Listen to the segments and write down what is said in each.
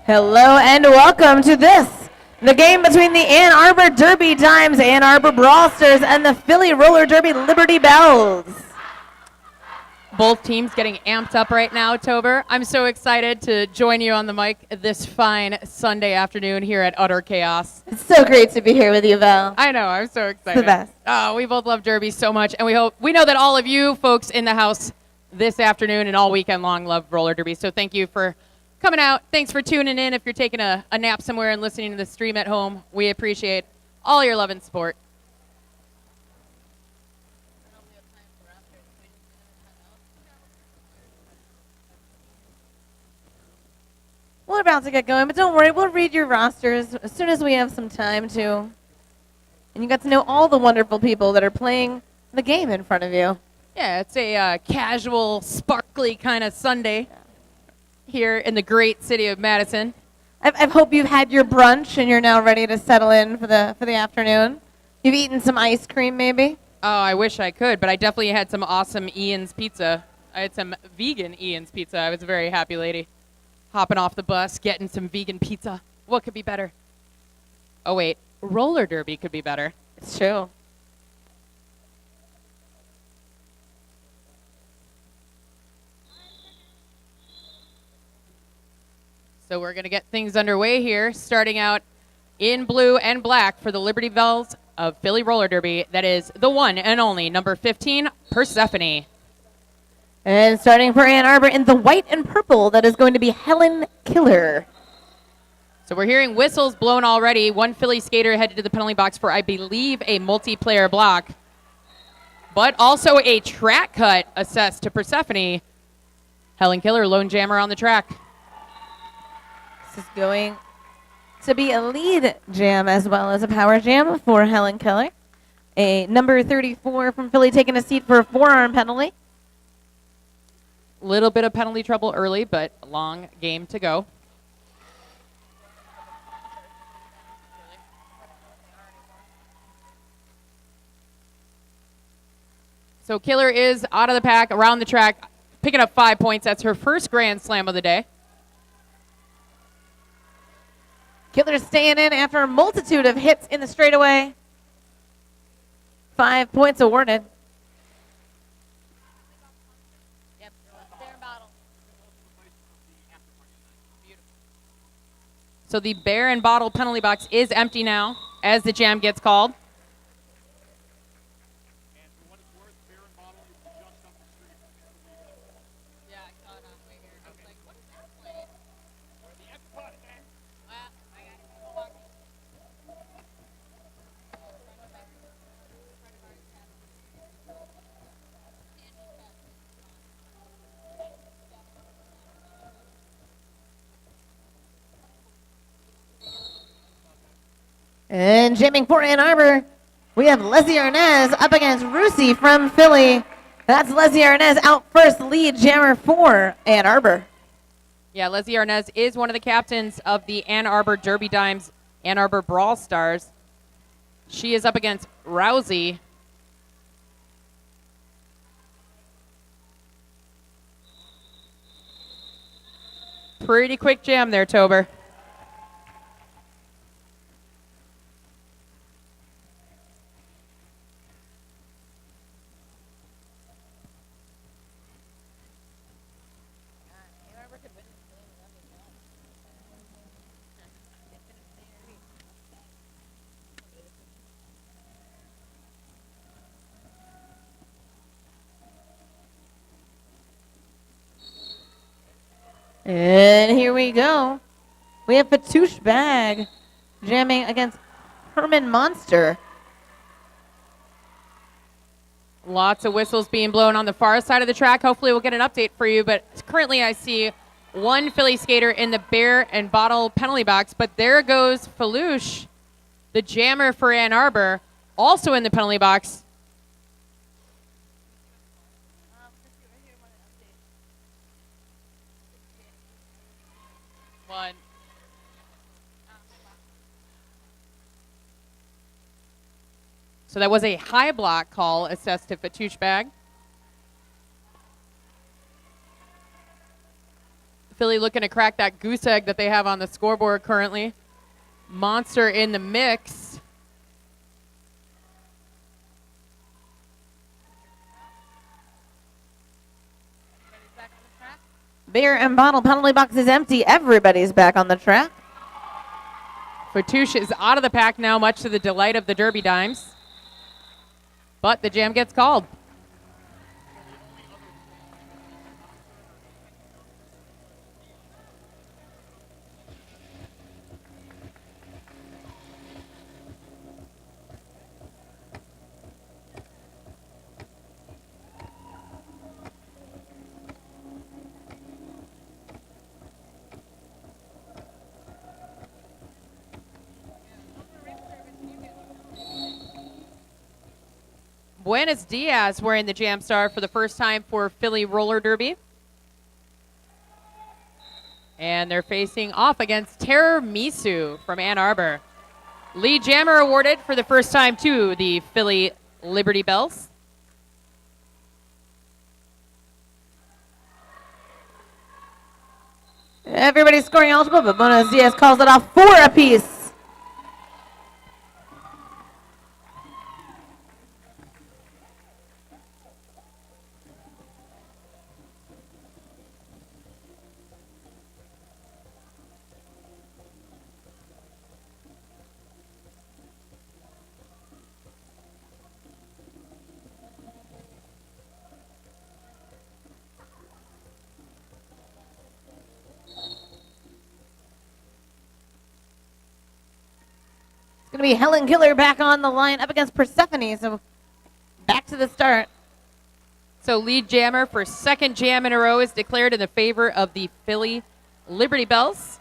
Hello and welcome to the game between the Ann Arbor Derby Dimes, Ann Arbor Brawlsters, and the Philly Roller Derby Liberty Bells. Both teams getting amped up right now, Tober. I'm so excited to join you on the mic this fine Sunday afternoon here at Udder Chaos. It's so great to be here with you, Val. I know, I'm so excited. It's the best. Oh, we both love Derby so much, and we know that all of you folks in the house this afternoon and all weekend long love roller derby. So thank you for coming out. Thanks for tuning in. If you're taking a nap somewhere and listening to the stream at home, we appreciate all your love and support. We're about to get going, but don't worry, we'll read your rosters as soon as we have some time to. And you got to know all the wonderful people that are playing the game in front of you. Yeah, it's a casual, sparkly kind of Sunday here in the great city of Madison. I hope you've had your brunch and you're now ready to settle in for the afternoon. You've eaten some ice cream, maybe? Oh, I wish I could, but I definitely had some awesome Ian's pizza. I had some vegan Ian's pizza. I was a very happy lady. Hopping off the bus, getting some vegan pizza. What could be better? Oh, wait. Roller derby could be better. It's true. So we're going to get things underway here, starting out in blue and black for the Liberty Bells of Philly Roller Derby. That is the one and only number 15, Persephone. And starting for Ann Arbor in the white and purple, that is going to be Helen Killer. So we're hearing whistles blown already. One Philly skater headed to the penalty box for, I believe, a multiplayer block. But also a track cut assessed to Persephone. Helen Killer, lone jammer on the track. This is going to be a lead jam as well as a power jam for Helen Killer. A number 34 from Philly taking a seat for a forearm penalty. Little bit of penalty trouble early, but a long game to go. So Killer is out of the pack, around the track, picking up 5 points. That's her first Grand Slam of the day. Killer staying in after a multitude of hits in the straightaway. 5 points awarded. So the bear and bottle penalty box is empty now as the jam gets called. And jamming for Ann Arbor, we have Leslie Arnaz up against Rusi from Philly. That's Leslie Arnaz out first, lead jammer for Ann Arbor. Yeah, Leslie Arnaz is one of the captains of the Ann Arbor Derby Dimes, Ann Arbor Brawl Stars. She is up against Rousey. Pretty quick jam there, Tober. And here we go. We have Fatouche Bag jamming against Herman Monster. Lots of whistles being blown on the far side of the track. Hopefully we'll get an update for you, but currently I see one Philly skater in the bear and bottle penalty box, but there goes Falouche, the jammer for Ann Arbor, also in the penalty box. One. So that was a high block call assessed to Fatouche Bag. Philly looking to crack that goose egg that they have on the scoreboard currently. Monster in the mix. Beer and bottle penalty box is empty. Everybody's back on the track. Fatouche is out of the pack now, much to the delight of the Derby Dimes. But the jam gets called. Buenos Dias wearing the Jam Star for the first time for Philly Roller Derby. And they're facing off against Terror Misu from Ann Arbor. Lead Jammer awarded for the first time to the Philly Liberty Bells. Everybody's scoring eligible, but Buenos Dias calls it off 4 apiece. Going to be Helen Killer back on the line up against Persephone. So back to the start. So lead jammer for second jam in a row is declared in the favor of the Philly Liberty Bells.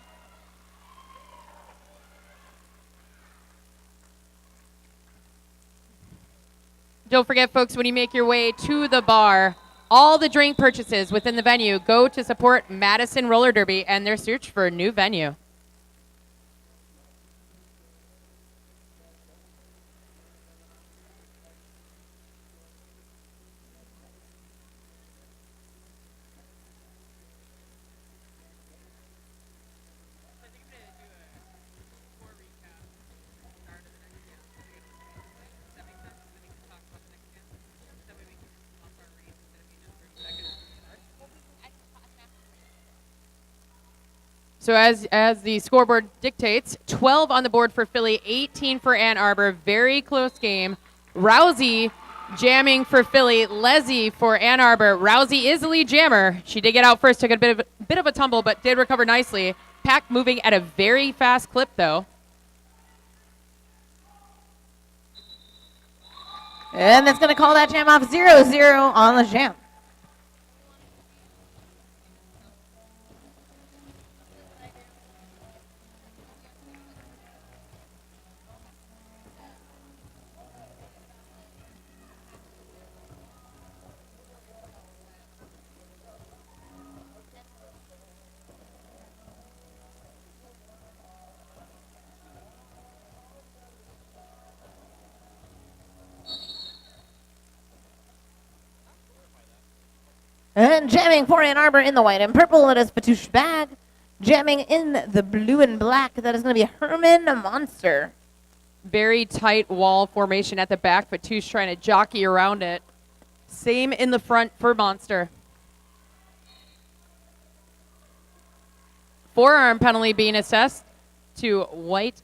Don't forget, folks, when you make your way to the bar, all the drink purchases within the venue go to support Madison Roller Derby and their search for a new venue. So as the scoreboard dictates, 12 on the board for Philly, 18 for Ann Arbor. Very close game. Rousey jamming for Philly, Leslie for Ann Arbor. Rousey is the lead jammer. She did get out first, took a bit of a tumble, but did recover nicely. Pack moving at a very fast clip, though. And that's going to call that jam off 0-0 on the jam. And jamming for Ann Arbor in the white and purple, that is Fatouche Bag. Jamming in the blue and black, that is going to be Herman Monster. Very tight wall formation at the back, Fatouche trying to jockey around it. Same in the front for Monster. Forearm penalty being assessed to White.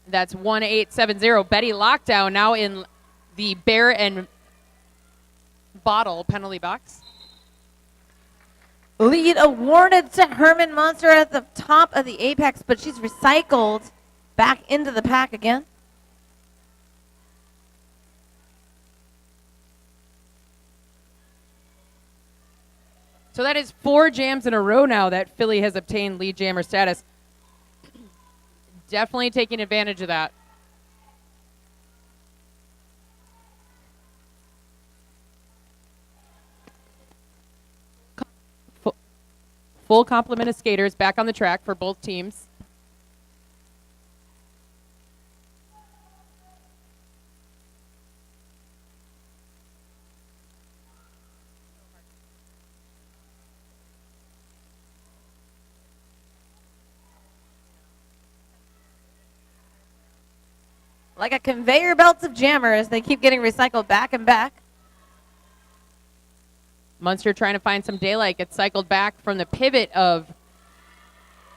That's 1870. Betty Lockdown now in the bear and bottle penalty box. Lead awarded to Herman Monster at the top of the apex, but she's recycled back into the pack again. So that is 4 jams in a row now that Philly has obtained lead jammer status. Definitely taking advantage of that. Full complement of skaters back on the track for both teams. like a conveyor belt of jammers. They keep getting recycled back and back. Munster trying to find some daylight. Gets cycled back from the pivot of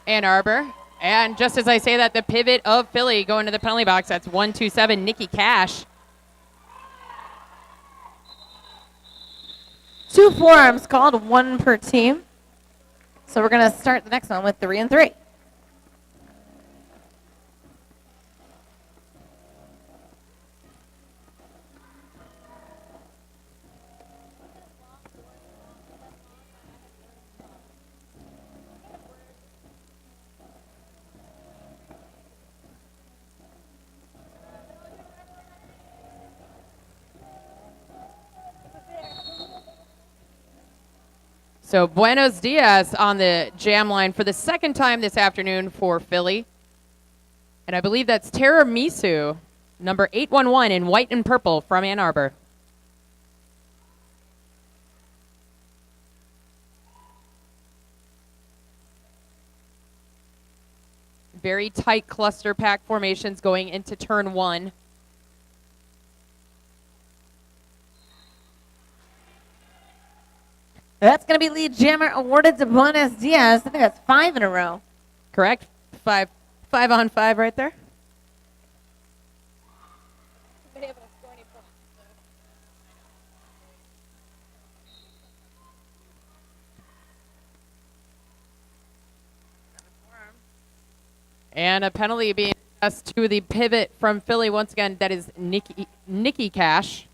Ann Arbor. And just as I say that, the pivot of Philly going to the penalty box. That's 127, Nikki Cash. 2 forearms called, 1 per team. So we're going to start the next one with 3 and 3. So Buenos Dias on the jam line for the second time this afternoon for Philly. And I believe that's Tiramisu, number 811 in white and purple from Ann Arbor. Very tight cluster pack formations going into turn 1. That's going to be lead jammer awarded to Buenos Dias. I think that's 5 in a row. Correct? 5 on 5 right there. And a penalty being assessed to the pivot from Philly once again. That is Nikki Cash.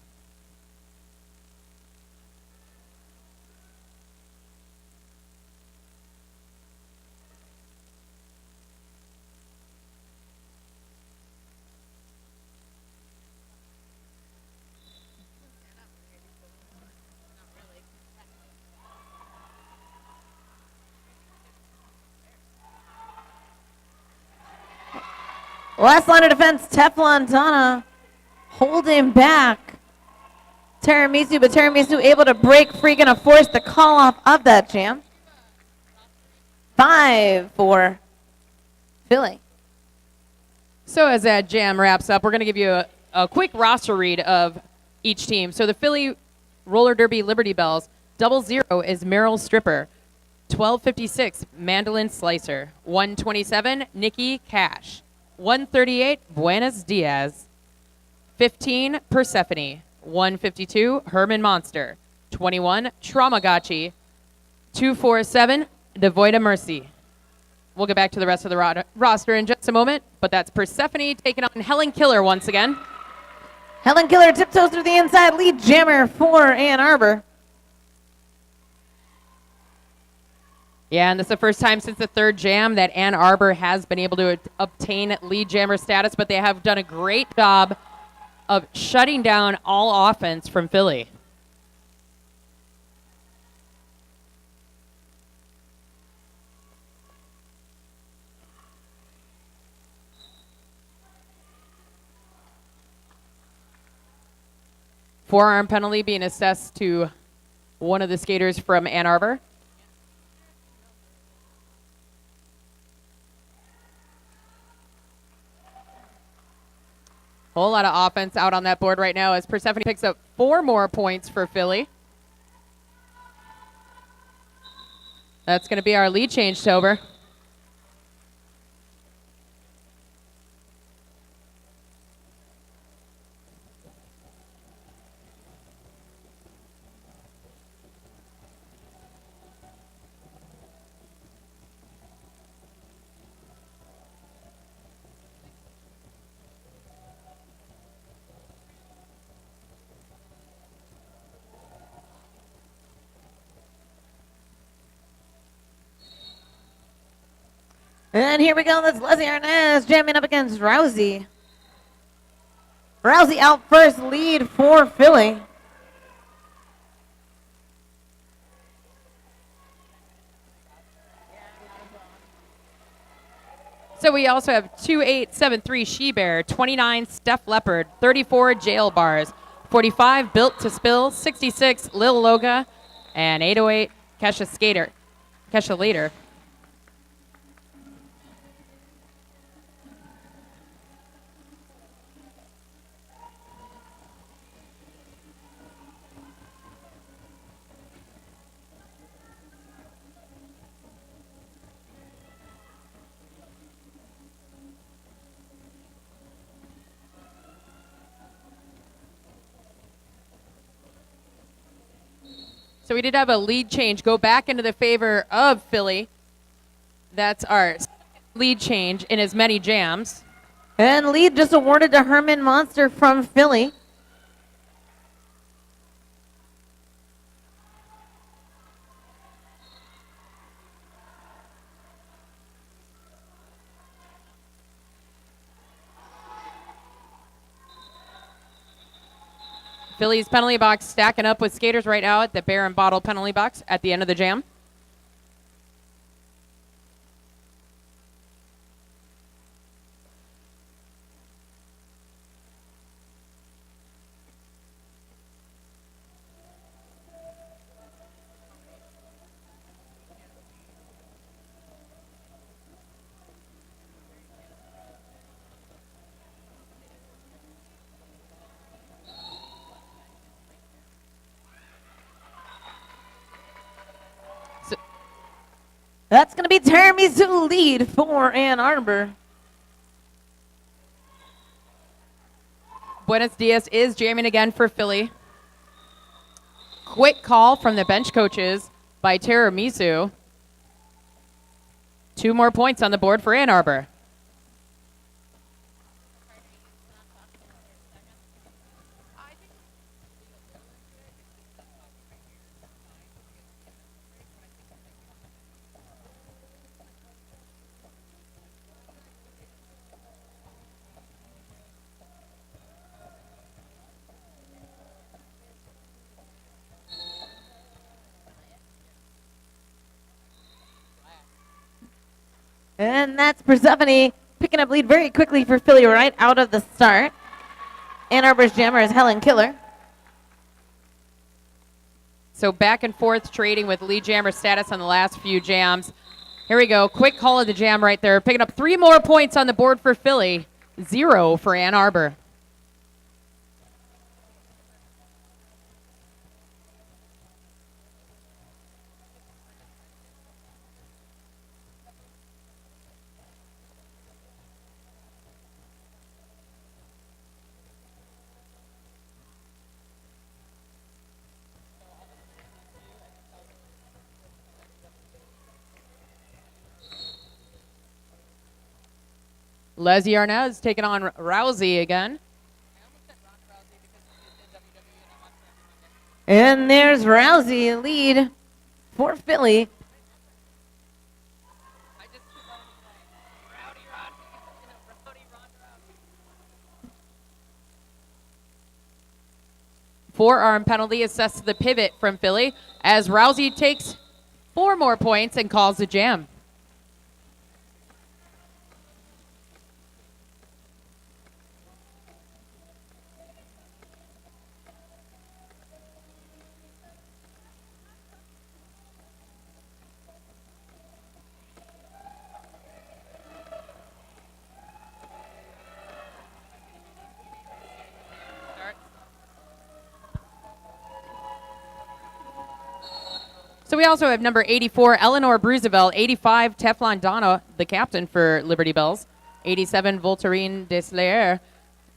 Last line of defense, Teflon Donna holding back Tiramisu, but Tiramisu able to break free, going to force the call off of that jam. 5 for Philly. So as that jam wraps up, we're going to give you a quick roster read of each team. So the Philly Roller Derby Liberty Bells, 00 is Meryl Stripper. 1256, Mandolin Slicer. 127, Nikki Cash. 138, Buenos Dias. 15, Persephone. 152, Herman Monster. 21, Traumagachi. 247, Devoid of Mercy. We'll get back to the rest of the roster in just a moment, but that's Persephone taking on Helen Killer once again. Helen Killer tiptoes through the inside, lead jammer for Ann Arbor. Yeah, and this is the first time since the third jam that Ann Arbor has been able to obtain lead jammer status, but they have done a great job of shutting down all offense from Philly. Forearm penalty being assessed to one of the skaters from Ann Arbor. Whole lot of offense out on that board right now as Persephone picks up 4 more points for Philly. That's going to be our lead change, Tober. And here we go. That's Leslie Arnaz jamming up against Rousey. Rousey out first, lead for Philly. So we also have 2873 She Bear, 29 Steph Leopard, 34 Jail Bars, 45 Built to Spill, 66 Lil Loga, and 808 Kesha Later. So we did have a lead change go back into the favor of Philly. That's our lead change in as many jams. And lead just awarded to Herman Monster from Philly. Philly's penalty box stacking up with skaters right now at the bear and bottle penalty box at the end of the jam. That's going to be tiramisu lead for Ann Arbor. Buenos Dias is jamming again for Philly. Quick call from the bench coaches by Tiramisu. 2 more points on the board for Ann Arbor. And that's Persephone picking up lead very quickly for Philly right out of the start. Ann Arbor's jammer is Helen Killer. So back and forth trading with lead jammer status on the last few jams. Here we go. Quick call of the jam right there. Picking up 3 more points on the board for Philly. 0 for Ann Arbor. Leslie Arnaz taking on Rousey again. And there's Rousey lead for Philly. Forearm penalty assessed to the pivot from Philly as Rousey takes 4 more points and calls the jam. So we also have number 84, Eleanor Bruisevelt, 85, Teflon Donna, the captain for Liberty Bells, 87, Voltairine Deslayer,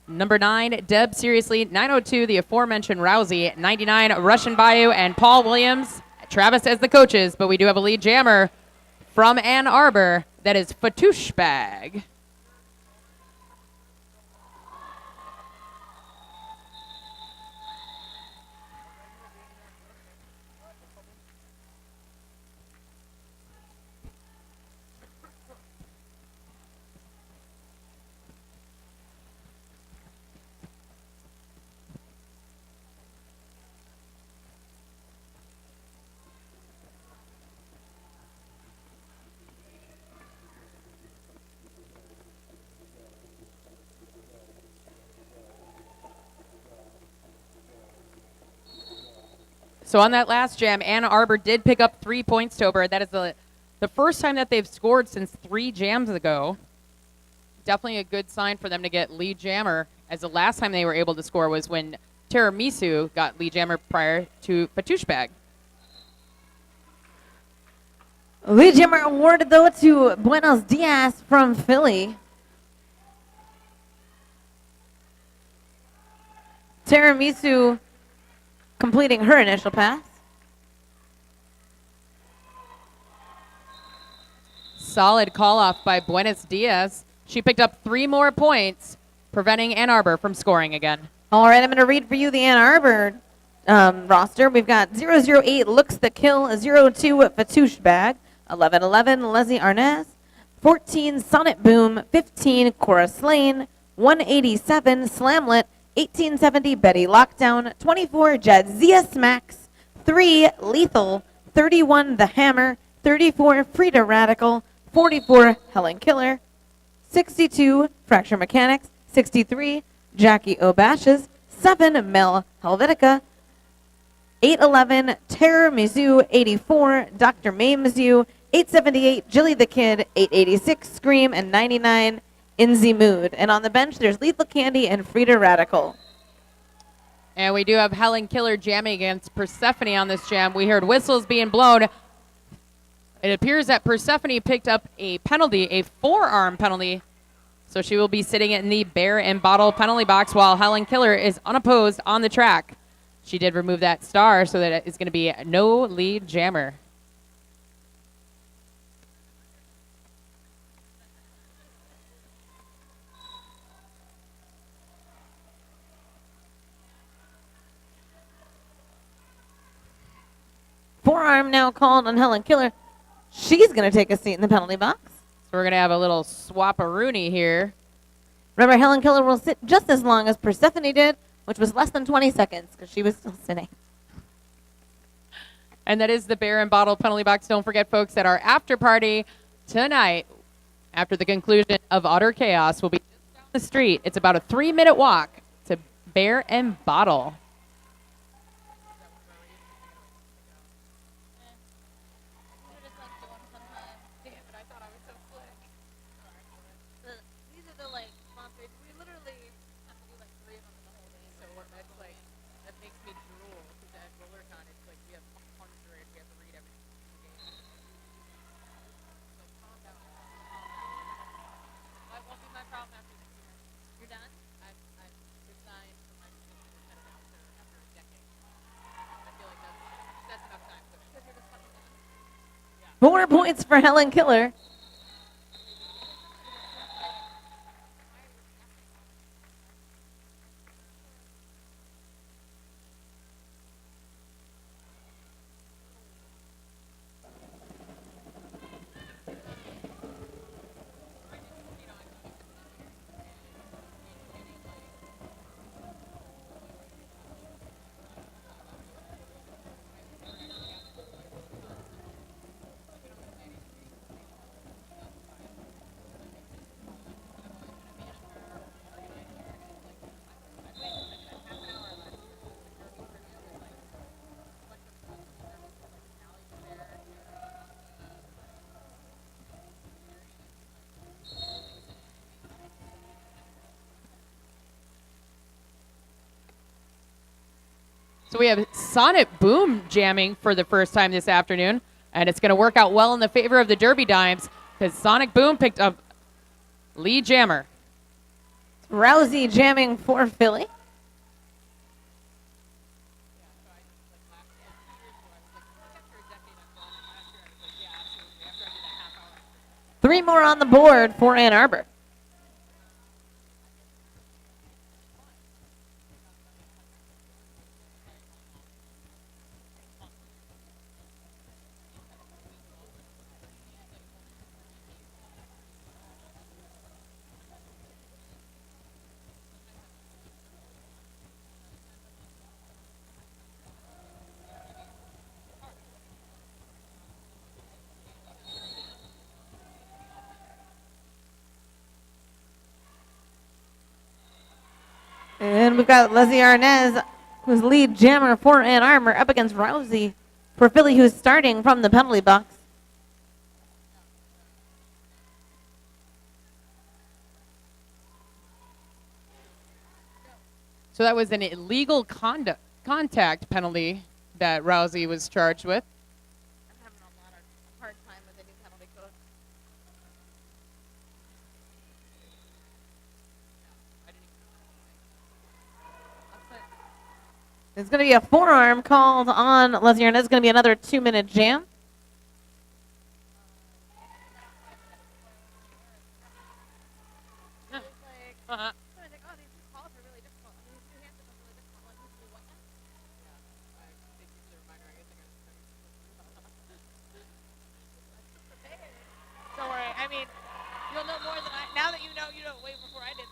number 9, Deb Seriously, 902, the aforementioned Rousey, 99, Russian Bayou, and Paul Williams. Travis as the coaches, but we do have a lead jammer from Ann Arbor. That is Fatouche Bag. So on that last jam, Ann Arbor did pick up 3 points to Ober. That is the first time that they've scored since 3 jams ago. Definitely a good sign for them to get lead jammer, as the last time they were able to score was when Tiramisu got lead jammer prior to Fatouche Bag. Lead jammer awarded, though, to Buenos Dias from Philly. Tiramisu completing her initial pass. solid call off by Buenos Dias. She picked up 3 more points, preventing Ann Arbor from scoring again. All right, I'm going to read for you the Ann Arbor roster. We've got 008 Looks the Kill, 02 Fatouche Bag, 1111 Leslie Arnaz, 14 Sonnet Boom, 15 Cora Slane, 187 Slamlet, 1870 Betty Lockdown, 24 Jadzia Smacks, 3 Lethal, 31 The Hammer, 34 Frida Radical, 44 Helen Killer, 62 Fracture Mechanics, 63 Jackie O'Bashes, 7 Mel Helvetica, 811 Terror Mizzou, 84 Dr. May Mizzou, 878 Jilly the Kid, 886 Scream, and 99 In the Mood. And on the bench, there's Lethal Candy and Frida Radical. And we do have Helen Killer jamming against Persephone on this jam. We heard whistles being blown. It appears that Persephone picked up a penalty, a forearm penalty. So she will be sitting in the bear and bottle penalty box while Helen Killer is unopposed on the track. She did remove that star so that it's going to be no lead jammer. Forearm now called on Helen Killer. She's going to take a seat in the penalty box. So we're going to have a little swap-a-rooney here. Remember, Helen Killer will sit just as long as Persephone did, which was less than 20 seconds because she was still sitting. And that is the bear and bottle penalty box. Don't forget, folks, that our after party tonight, after the conclusion of Utter Chaos, will be just down the street. It's about a 3-minute walk to bear and bottle. More points for Helen Killer. So we have Sonnet Boom jamming for the first time this afternoon, and it's going to work out well in the favor of the Derby Dimes because Sonic Boom picked up lead jammer. Rousey jamming for Philly. Three more on the board for Ann Arbor. And we've got Leslie Arnaz, who's lead jammer for Ann Arbor, up against Rousey for Philly, who's starting from the penalty box. So that was an illegal contact penalty that Rousey was charged with. I'm having a lot of hard time with the new penalty code. There's going to be a forearm called on Leslie Arnaz. It's going to be another 2-minute jam. You'll know more than I. Now that you know way before I did.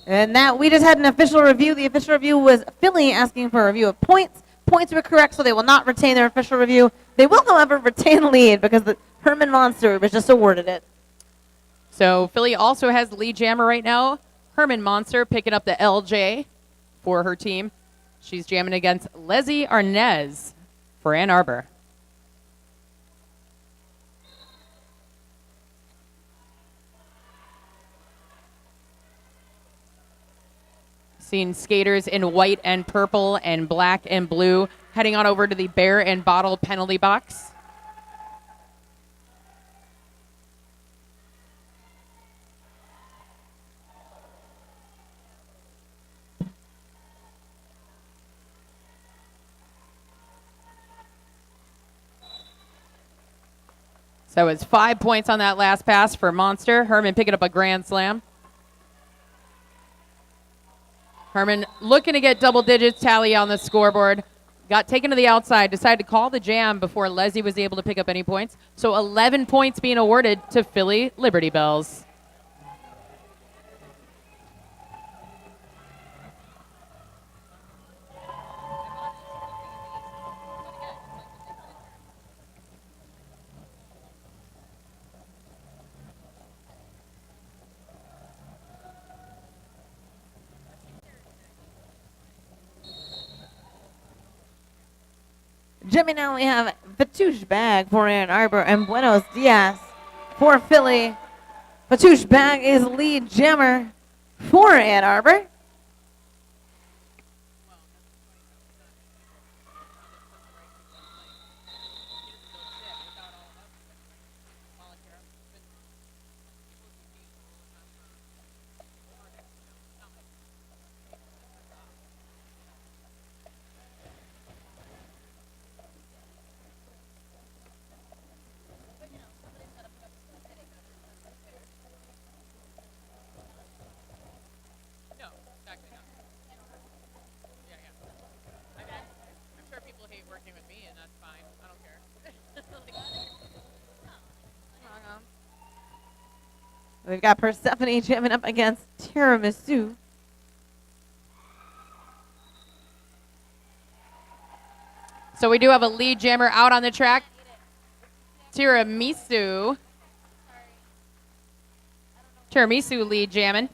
And that we just had an official review. The official review was Philly asking for a review of points. Points were correct, so they will not retain their official review. They will, however, retain the lead because the Herman Monster was just awarded it. So Philly also has the lead jammer right now. Herman Monster picking up the LJ for her team. She's jamming against Leslie Arnez for Ann Arbor. Seeing skaters in white and purple and black and blue heading on over to the bear and bottle penalty box. So it's 5 points on that last pass for Monster. Herman picking up a grand slam. Herman looking to get double digits tally on the scoreboard. got taken to the outside, decided to call the jam before Leslie was able to pick up any points. So 11 points being awarded to Philly Liberty Bells. Jimmy, now we have Fatouche Bag for Ann Arbor and Buenos Dias for Philly. Fatouche Bag is lead jammer for Ann Arbor. No, exactly not. Yeah, yeah. I mean, I'm sure people hate working with me, and that's fine. I don't care. We've got Persephone jamming up against Tiramisu. So we do have a lead jammer out on the track. Tiramisu. Tiramisu lead jamming.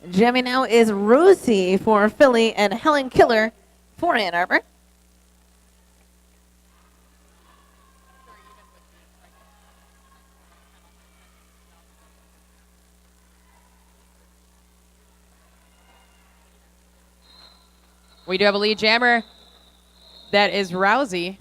Jamming now is Rosie for Philly and Helen Killer for Ann Arbor. We do have a lead jammer. That is Rousey.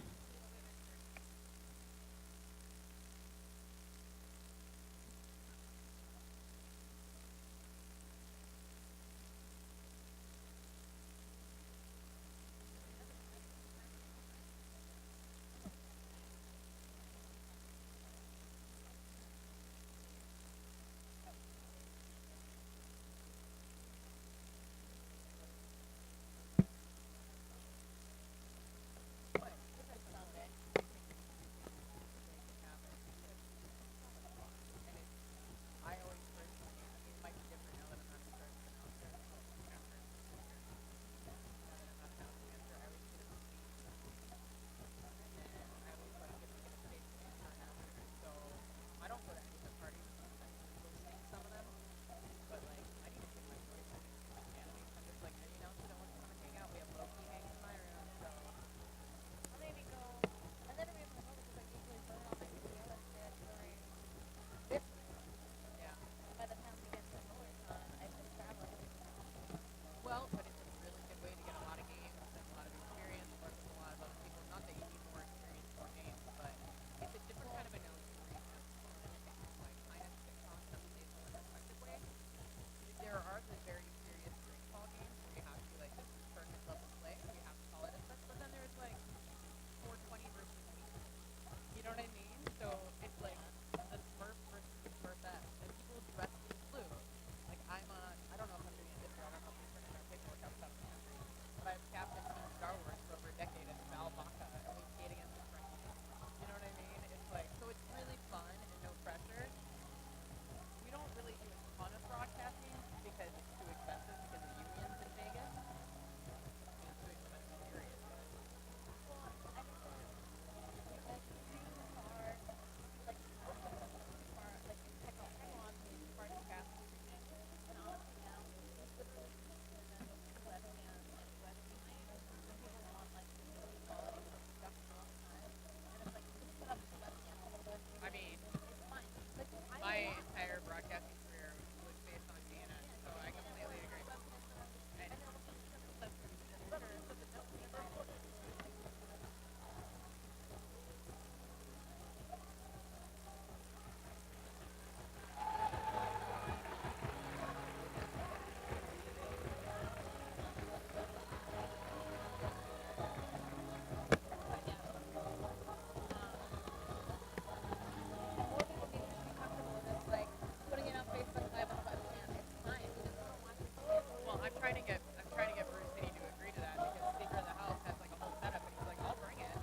trying to get Bruce City to agree to that because Speaker of the House has like a whole setup, and he's like, I'll bring it.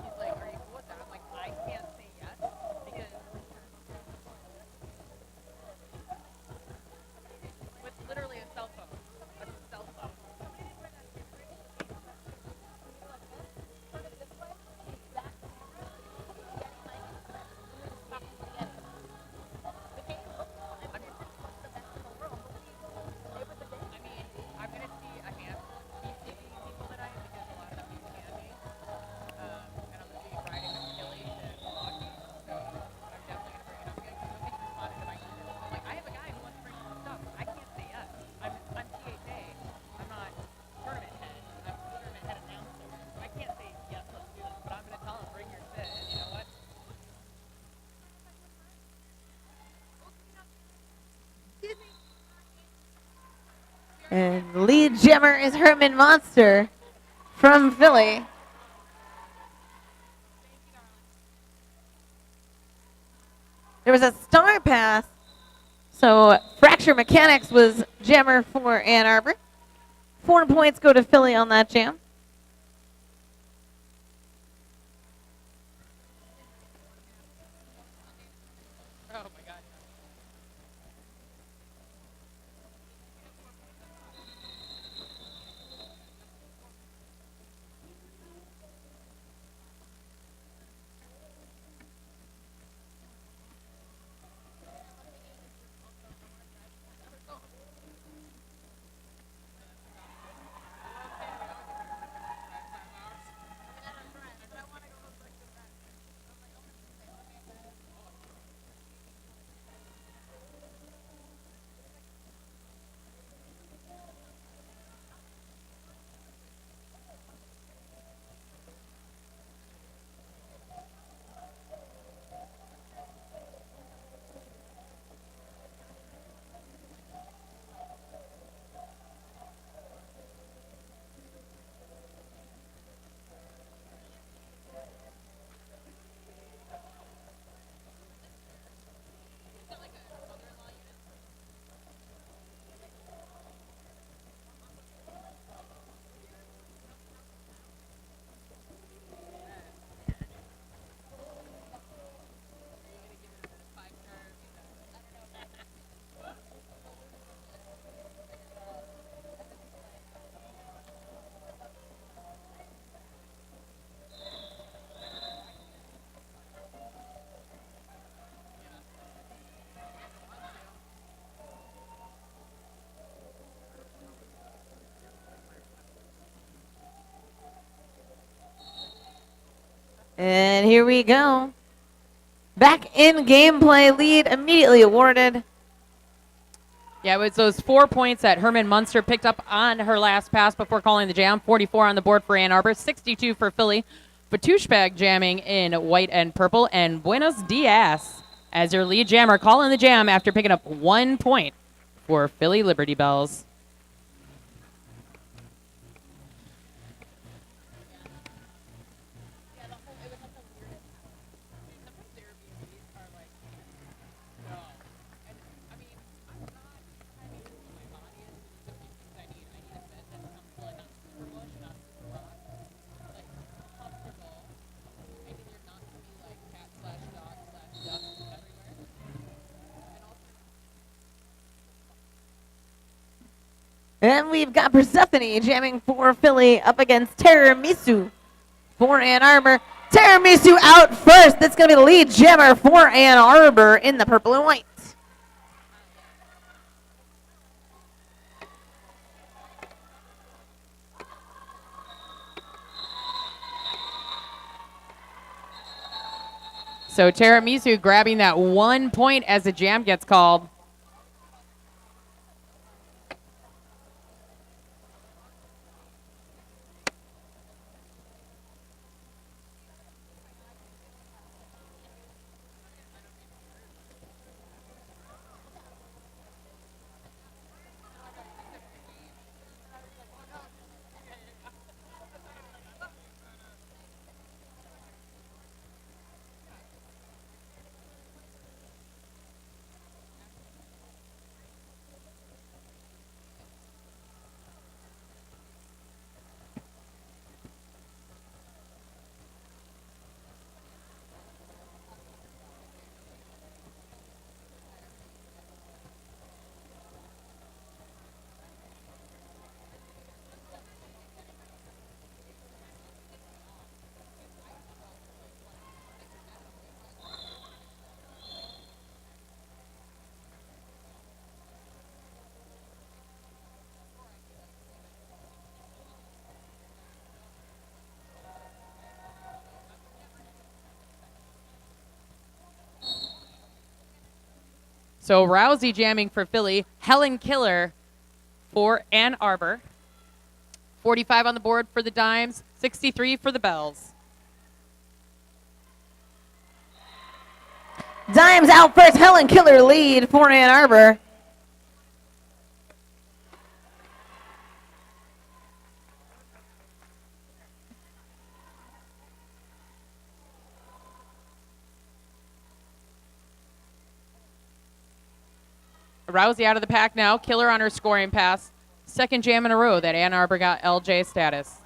He's like, are you cool with that? I'm like, I can't say yes because with literally a cell phone. A cell phone. I mean, I'm gonna see a handful of PCB people that I am because a lot of them use Candy. And I'm gonna be riding with Kelly to Milwaukee, so I'm definitely gonna bring it up again because nobody's responded to my email. I'm like, I have a guy who wants to bring some stuff. I can't say yes. I'm THA. I'm not tournament head. I'm tournament head announcer. So I can't say yes, let's do this. But I'm gonna tell him, bring your sit. And you know what? And lead jammer is Herman Monster from Philly. There was a star pass. So Fracture Mechanics was jammer for Ann Arbor. 4 points go to Philly on that jam. Oh my God. And here we go. Back in gameplay, lead immediately awarded. Yeah, it was those 4 points that Herman Munster picked up on her last pass before calling the jam. 44 on the board for Ann Arbor, 62 for Philly. Batushbag jamming in white and purple, and Buenos Dias as your lead jammer calling the jam after picking up 1 point for Philly Liberty Bells. And we've got Persephone jamming for Philly up against Tiramisu for Ann Arbor. Tiramisu out first. That's going to be the lead jammer for Ann Arbor in the purple and white. So Tiramisu grabbing that 1 point as the jam gets called. So Rousey jamming for Philly. Helen Killer for Ann Arbor. 45 on the board for the Dimes. 63 for the Bells. Dimes out first. Helen Killer lead for Ann Arbor. Rousey out of the pack now. Killer on her scoring pass. Second jam in a row that Ann Arbor got LJ status.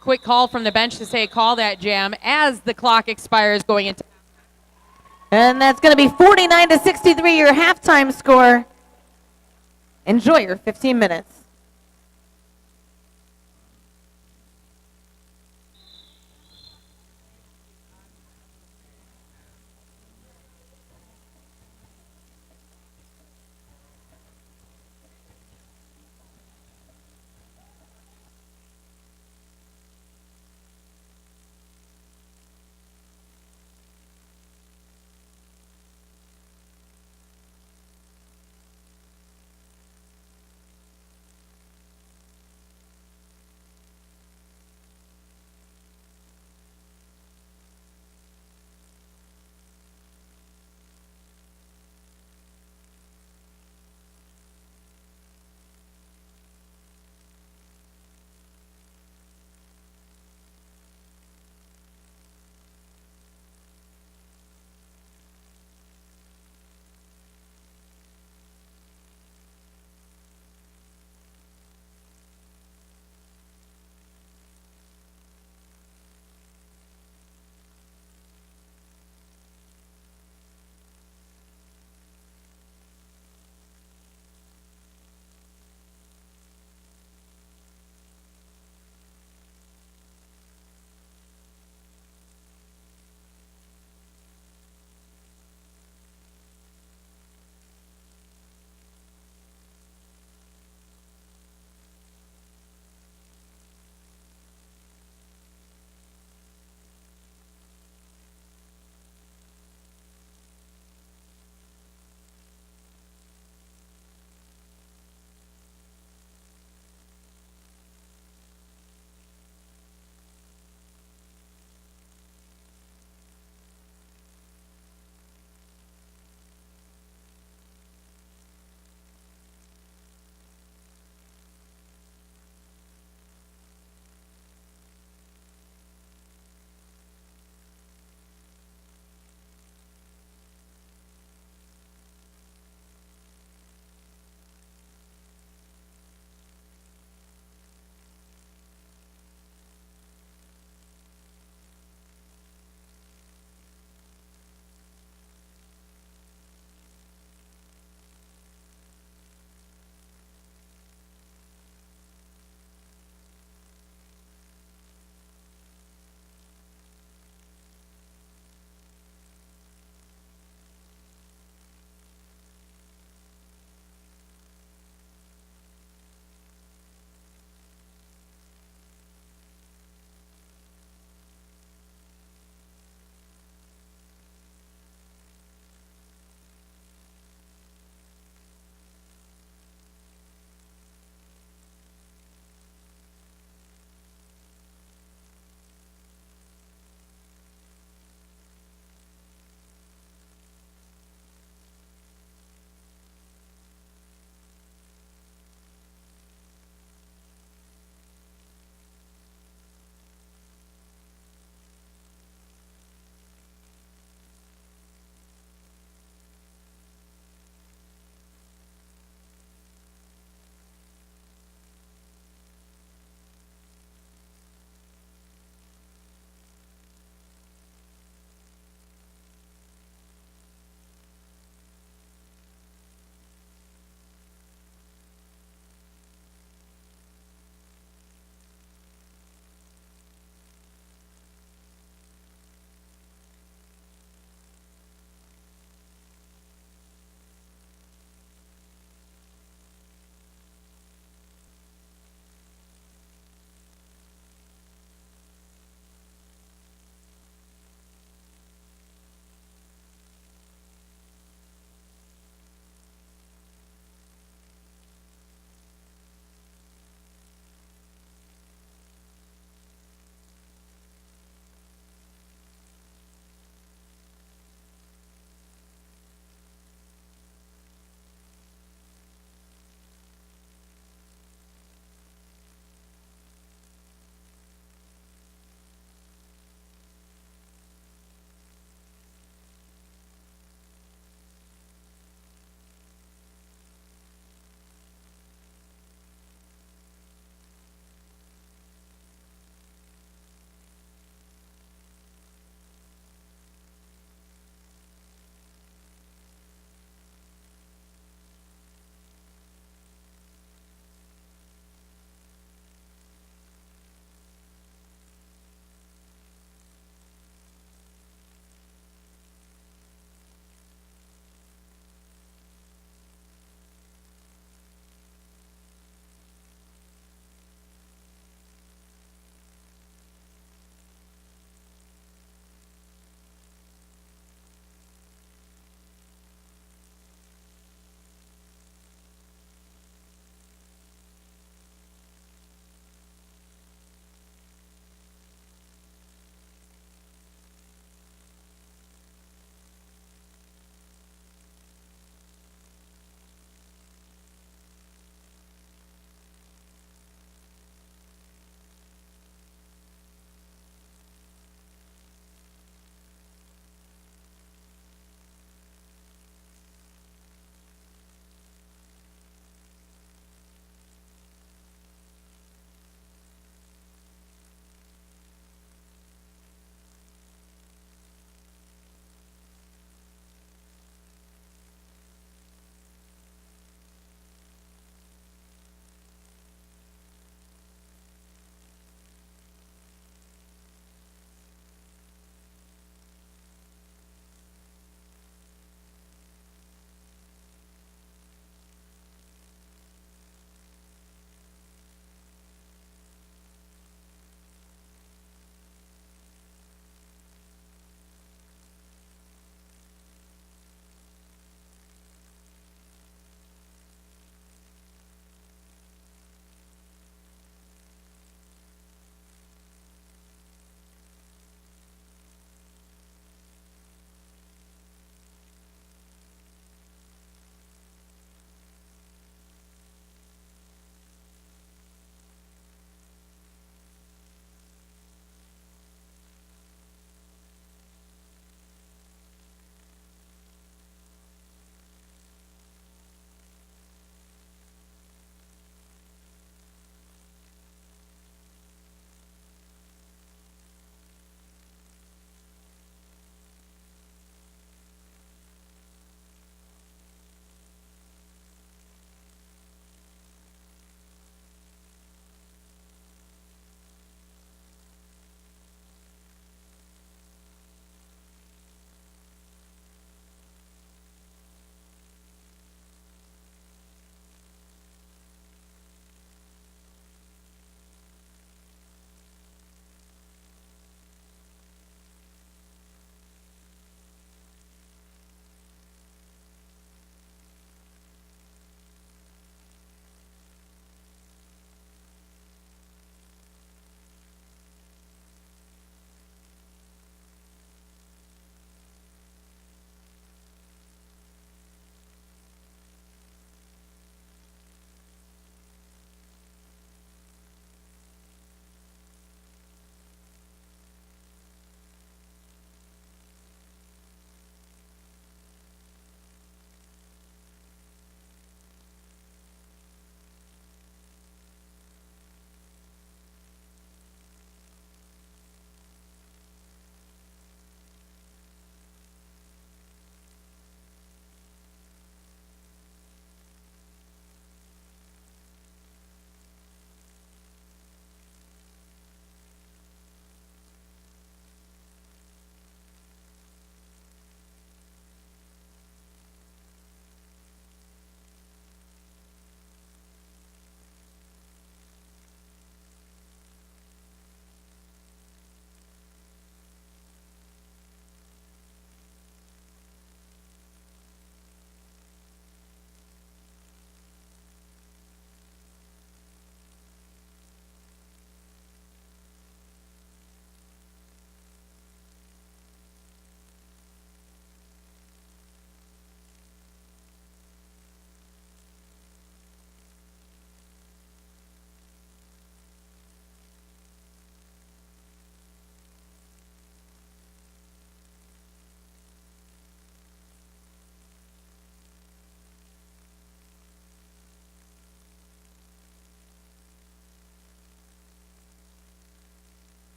Quick call from the bench to say call that jam as the clock expires going into. And that's going to be 49-63, your halftime score. Enjoy your 15 minutes.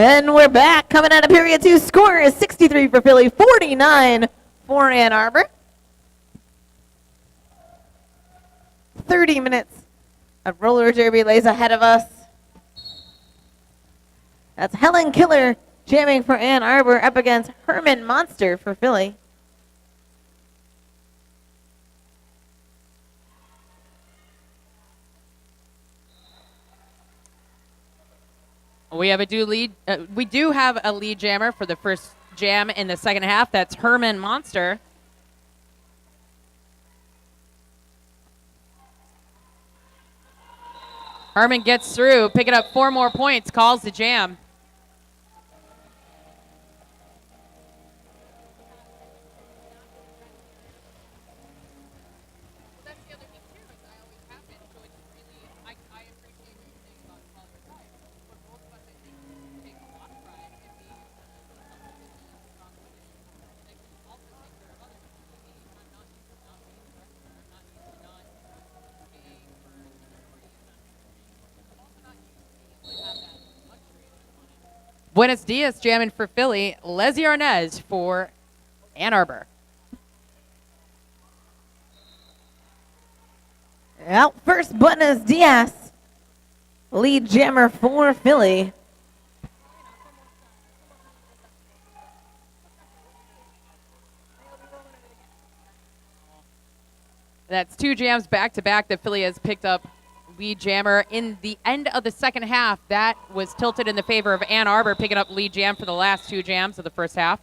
And we're back, coming out of period 2. Score is 63 for Philly, 49 for Ann Arbor. 30 minutes of roller derby lays ahead of us. That's Helen Killer jamming for Ann Arbor up against Herman Monster for Philly. We have a we do have a lead jammer for the first jam in the second half. That's Herman Monster. Herman gets through, picking up 4 more points, calls the jam. Buenos Dias jamming for Philly, Leslie Arnez for Ann Arbor. Out first, Buenos Dias, lead jammer for Philly. That's 2 jams back to back that Philly has picked up lead jammer. In the end of the second half, that was tilted in the favor of Ann Arbor, picking up lead jam for the last 2 jams of the first half.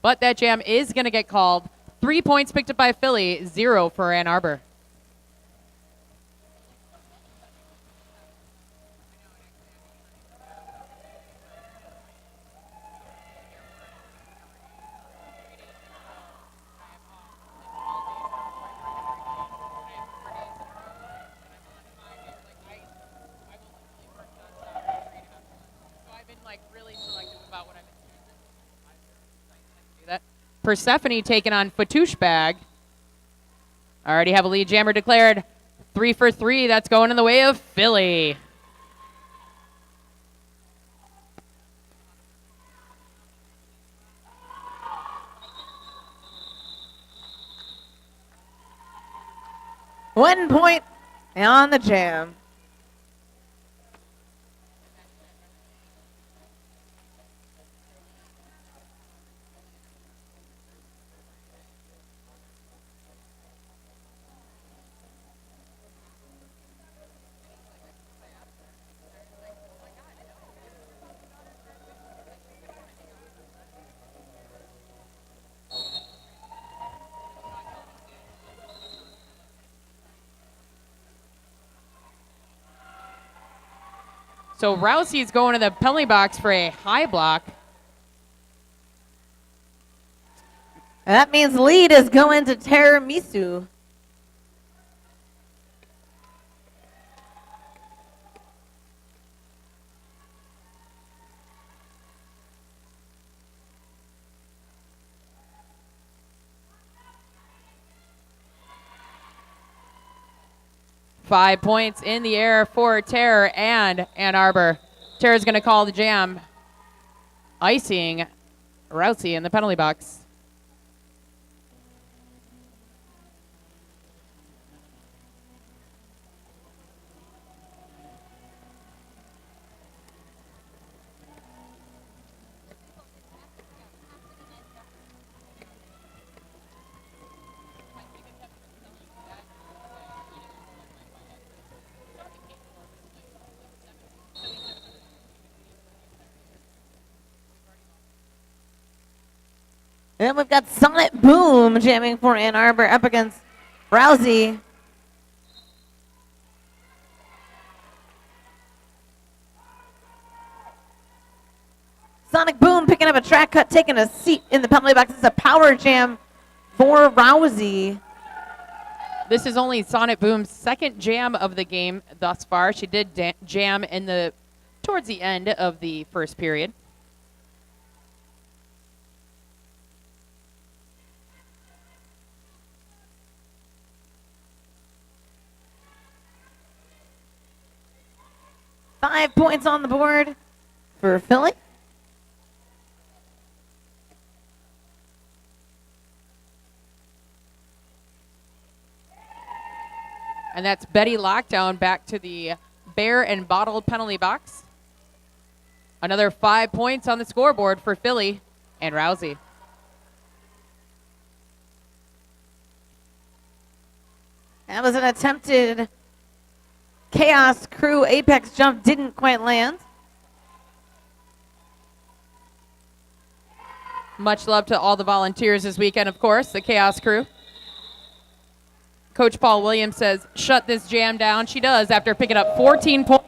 But that jam is going to get called. 3 points picked up by Philly, 0 for Ann Arbor. Persephone taking on Fatouche Bag. Already have a lead jammer declared. 3 for 3. That's going in the way of Philly. One point on the jam. So Rousey's going to the penalty box for a high block. And that means lead is going to Tiramisu. Five points in the air for Terror and Ann Arbor. Terror's going to call the jam, icing Rousey in the penalty box. And then we've got Sonic Boom jamming for Ann Arbor up against Rousey. Sonic Boom picking up a track cut, taking a seat in the penalty box. It's a power jam for Rousey. This is only Sonic Boom's second jam of the game thus far. She did jam in towards the end of the first period. Five points on the board for Philly. And that's Betty Lockdown back to the Bear and Bottle penalty box. Another 5 points on the scoreboard for Philly and Rousey. That was an attempted Chaos Crew Apex jump, didn't quite land. Much love to all the volunteers this weekend, of course, the Chaos Crew. Coach Paul Williams says, shut this jam down. She does after picking up 14 points.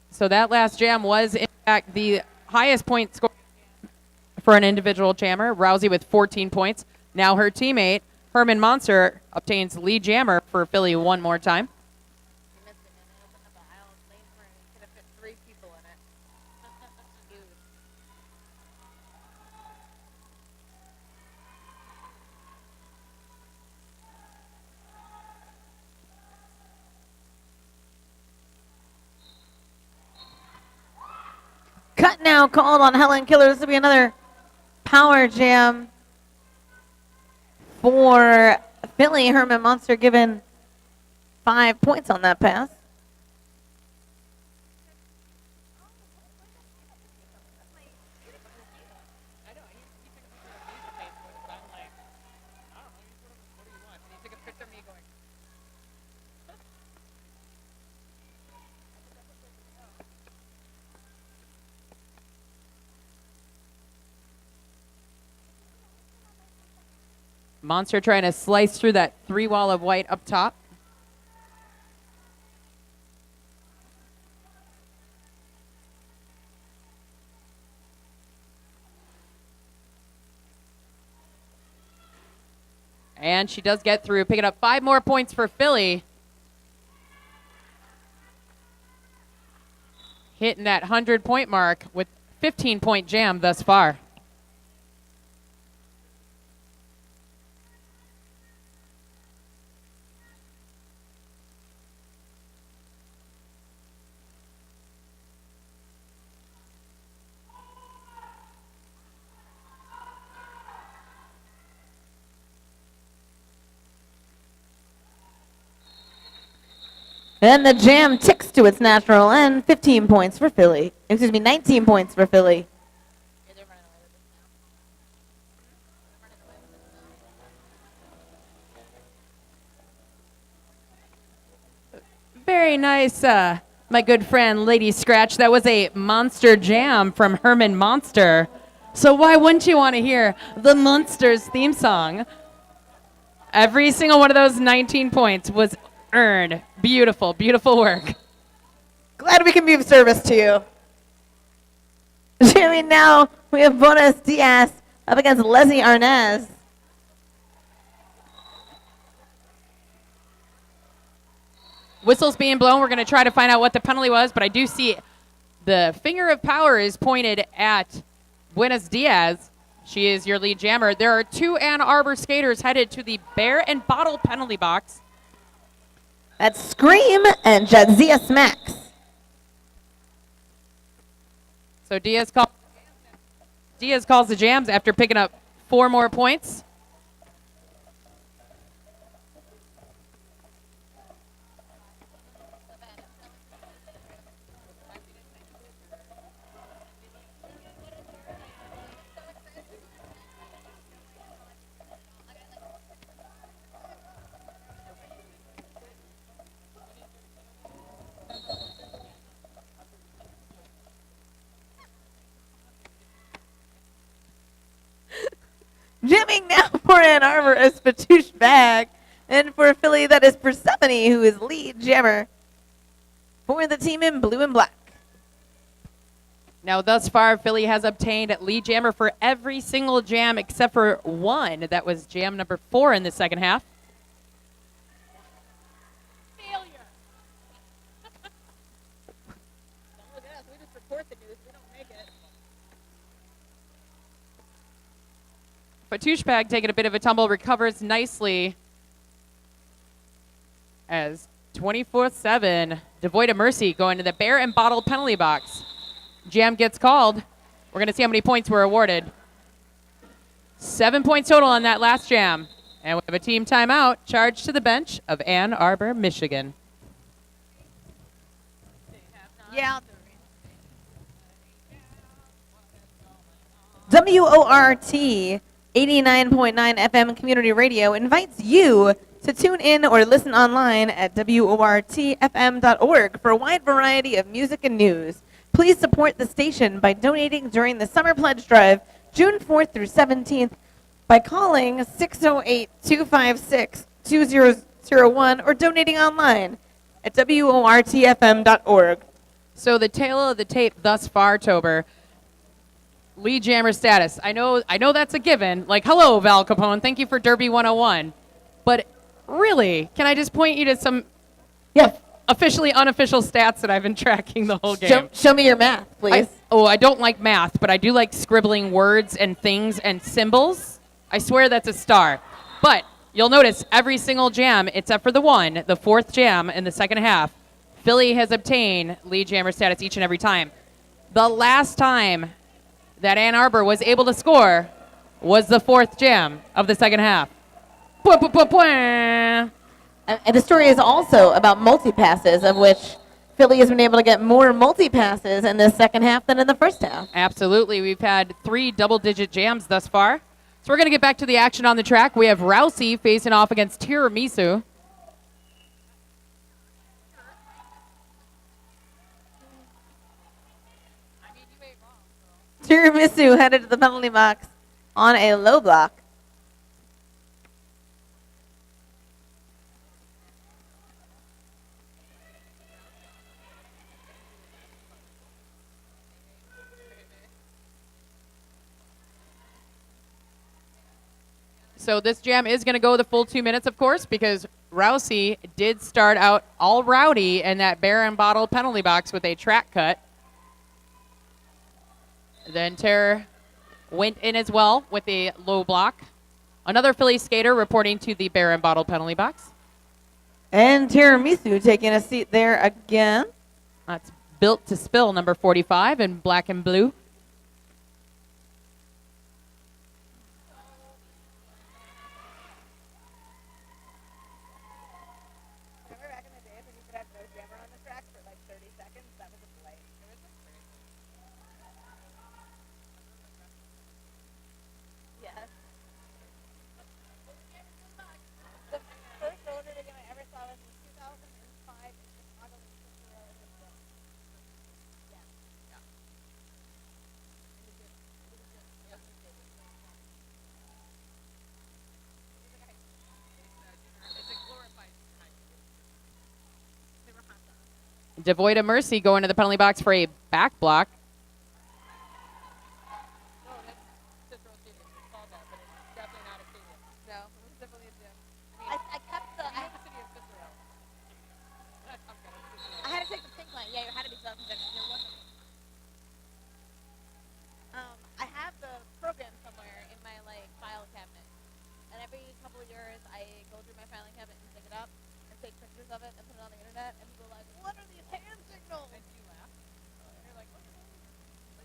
So that last jam was, in fact, the highest point score for an individual jammer. Rousey with 14 points. Now her teammate, Herman Monster, obtains lead jammer for Philly one more time. Cut now called on Helen Killer. This will be another power jam for Philly. Herman Monster given 5 points on that pass. Monster trying to slice through that 3 wall of white up top. And she does get through, picking up 5 more points for Philly. Hitting that 100-point mark with 15-point jam thus far. And the jam ticks to its natural end. 15 points for Philly. Excuse me, 19 points for Philly. Very nice, my good friend Lady Scratch. That was a monster jam from Herman Monster. So why wouldn't you want to hear the Monsters theme song? Every single one of those 19 points was earned. Beautiful, beautiful work. Glad we can be of service to you. Jamming now, we have Bonus Diaz up against Leslie Arnaz. Whistles being blown. We're going to try to find out what the penalty was, but I do see the finger of power is pointed at Buenos Diaz. She is your lead jammer. There are 2 Ann Arbor skaters headed to the Bear and Bottle penalty box. That's Scream and Jadzia Smacks. So Diaz calls the jams after picking up 4 more points. Jamming now for Ann Arbor is Fatouche Bag. And for Philly, that is Persephone, who is lead jammer for the team in blue and black. Now, thus far, Philly has obtained lead jammer for every single jam except for one. That was jam number 4 in the second half. Fatushpag taking a bit of a tumble, recovers nicely as 24-7, devoid of mercy, going to the bear and bottle penalty box. Jam gets called. We're going to see how many points were awarded. 7 points total on that last jam. And we have a team timeout charged to the bench of Ann Arbor, Michigan. Yeah. WORT 89.9 FM Community Radio invites you to tune in or listen online at WORTFM.org for a wide variety of music and news. Please support the station by donating during the Summer Pledge Drive, June 4th through 17th, by calling 608-256-2001 or donating online at WORTFM.org. So the tale of the tape thus far, Tober, lead jammer status. I know that's a given. Like, hello, Val Capone. Thank you for Derby 101. But really, can I just point you to some officially unofficial stats that I've been tracking the whole game? Show me your math, please. I don't like math, but I do like scribbling words and things and symbols. I swear that's a star. But you'll notice every single jam, except for the fourth jam in the second half, Philly has obtained lead jammer status each and every time. The last time that Ann Arbor was able to score was the fourth jam of the second half. And the story is also about multi-passes, of which Philly has been able to get more multi-passes in the second half than in the first half. Absolutely. We've had 3 double-digit jams thus far. So we're going to get back to the action on the track. We have Rousey facing off against Tiramisu. Tiramisu headed to the penalty box on a low block. So this jam is going to go the full 2 minutes, of course, because Rousey did start out all rowdy in that bear and bottle penalty box with a track cut. Then Terror went in as well with a low block. Another Philly skater reporting to the bear and bottle penalty box. And Tiramisu taking a seat there again. That's Built to Spill, number 45 in black and blue. Devoid of Mercy going to the penalty box for a back block. I had to take the pink line. Yeah, it had to be something that there wasn't. I have the program somewhere in my file cabinet, and every couple of years I go through my filing cabinet and pick it up and take pictures of it and put it on the internet, and people are like, "What are these hand signals?" And you laugh. And you're like, "Look at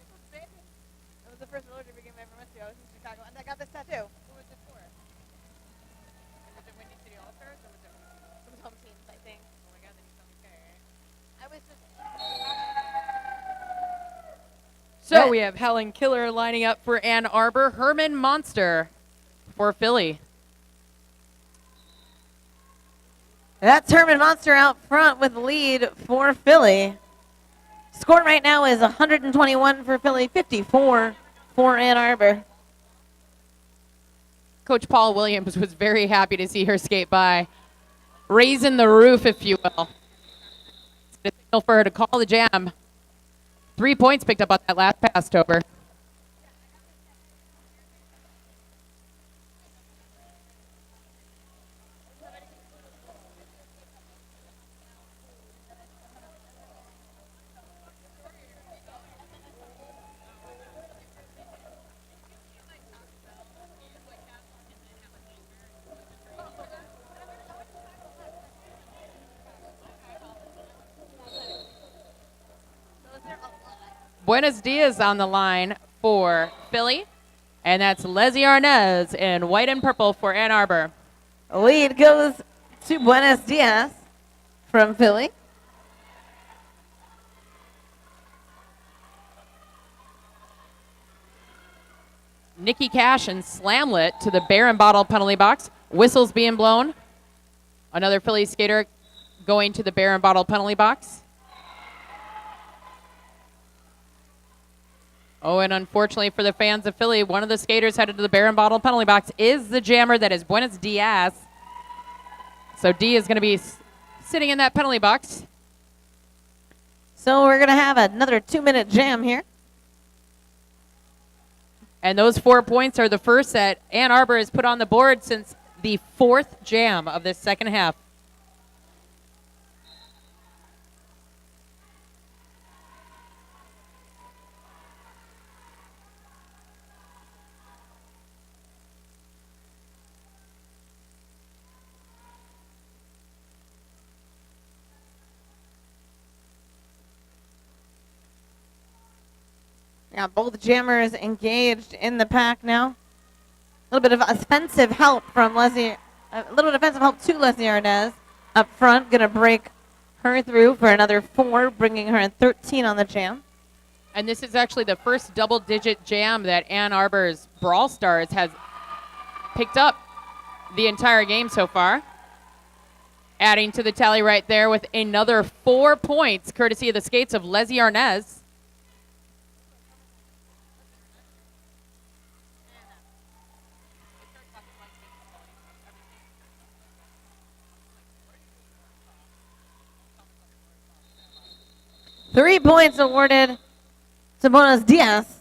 this baby." It was the first roller derby game I ever went to. I was in Chicago, and I got this tattoo. Who was it for? Was it Windy City All Stars or was it? It was home teams, I think. Oh my God, then you tell me, okay. I was just. So we have Helen Killer lining up for Ann Arbor. Herman Monster for Philly. That's Herman Monster out front with the lead for Philly. Score right now is 121 for Philly, 54 for Ann Arbor. Coach Paul Williams was very happy to see her skate by, raising the roof, if you will. It's a signal for her to call the jam. 3 points picked up on that last pass, Tober. Buenos Dias on the line for Philly. And that's Leslie Arnaz in white and purple for Ann Arbor. Lead goes to Buenos Dias from Philly. Nikki Cash and Slamlet to the Bear and Bottle penalty box. Whistles being blown. Another Philly skater going to the Bear and Bottle penalty box. Oh, and unfortunately for the fans of Philly, one of the skaters headed to the Bear and Bottle penalty box is the jammer that is Buenos Dias. So D is going to be sitting in that penalty box. So we're going to have another 2-minute jam here. And those 4 points are the first that Ann Arbor has put on the board since the 4th jam of this second half. Yeah, both jammers engaged in the pack now. A little bit of offensive help from Leslie. A little defensive help to Leslie Arnaz up front. Going to break her through for another 4, bringing her at 13 on the jam. And this is actually the first double-digit jam that Ann Arbor's Brawl Stars has picked up the entire game so far. Adding to the tally right there with another 4 points, courtesy of the skates of Leslie Arnaz. Three points awarded to Buenos Dias.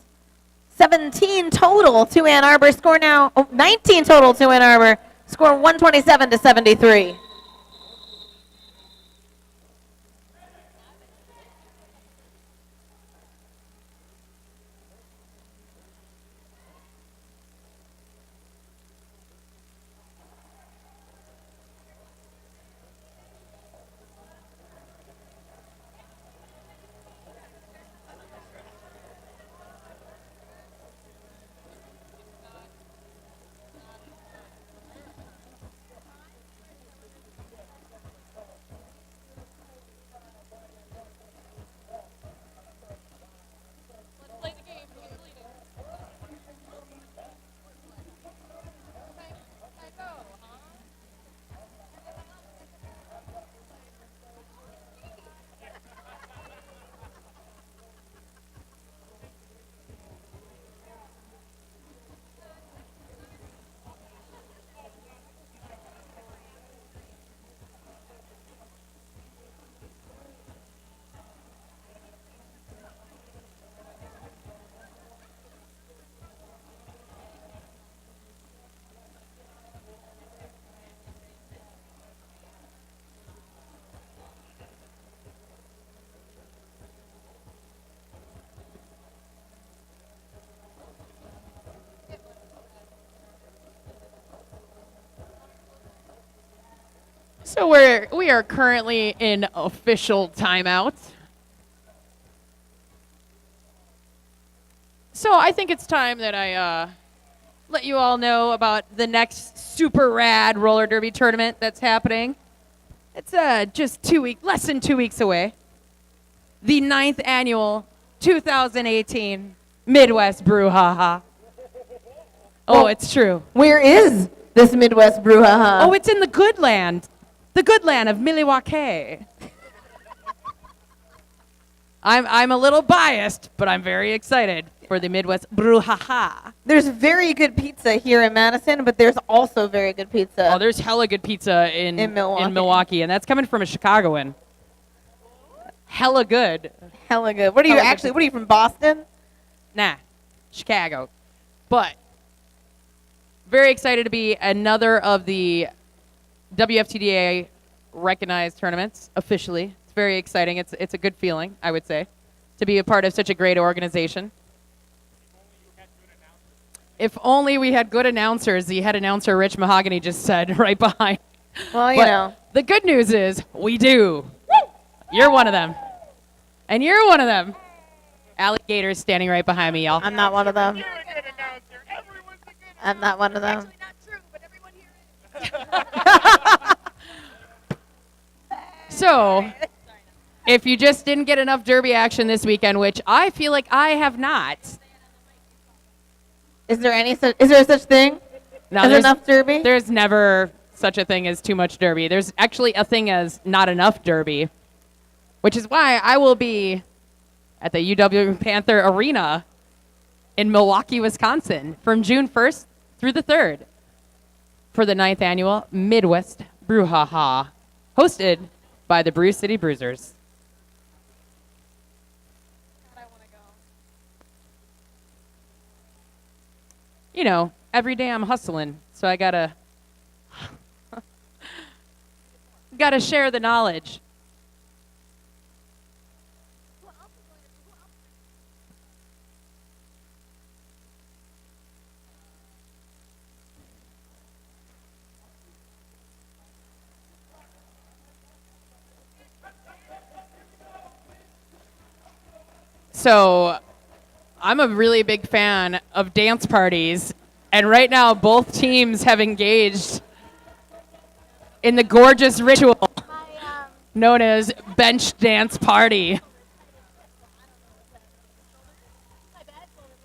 17 total to Ann Arbor. Score now 19 total to Ann Arbor. Score 127 to 73. Let's play the game. Who's leading? I go, huh? 'Cause we are currently in official timeout. So I think it's time that I let you all know about the next super rad roller derby tournament that's happening. It's just less than 2 weeks away. The 9th annual 2018 Midwest Brouhaha. Oh, Well- it's true. Where is this Midwest Brouhaha? Oh, it's in the good land of Milwaukee. I'm a little biased, but I'm very excited for the Midwest Brouhaha. There's very good pizza here in Madison, but there's also very good pizza. Oh, there's hella good pizza in Milwaukee. and that's coming from a Chicagoan. Hella good. Hella good. What are you Hella good actually? What are you from Boston? Nah, Chicago. But very excited to be another of the WFTDA recognized tournaments officially. It's very exciting. It's a good feeling, I would say, to be a part of such a great organization. If only we had good announcers, the head announcer Rich Mahogany just said right behind. Well, you But know. the good news is we do. You're one of them. And you're one of them. Alligators standing right behind me, y'all. I'm not one of them. You're a good announcer. Everyone's a good I'm not one of them. Actually, not true, but everyone here is. So, if you just didn't get enough Derby action this weekend, which I feel like I have not, Is there such thing no, as there's, enough Derby? there's never such a thing as too much Derby. There's actually a thing as not enough Derby, which is why I will be at the UW Panther Arena in Milwaukee, Wisconsin from June 1st through the 3rd for the 9th annual Midwest Brouhaha, hosted by the Brew City Bruisers. I want to go. You know, every day I'm hustling, so I gotta share the knowledge. Who else is going to? Who else? So, I'm a really big fan of dance parties, and right now both teams have engaged in the gorgeous ritual known as bench dance party.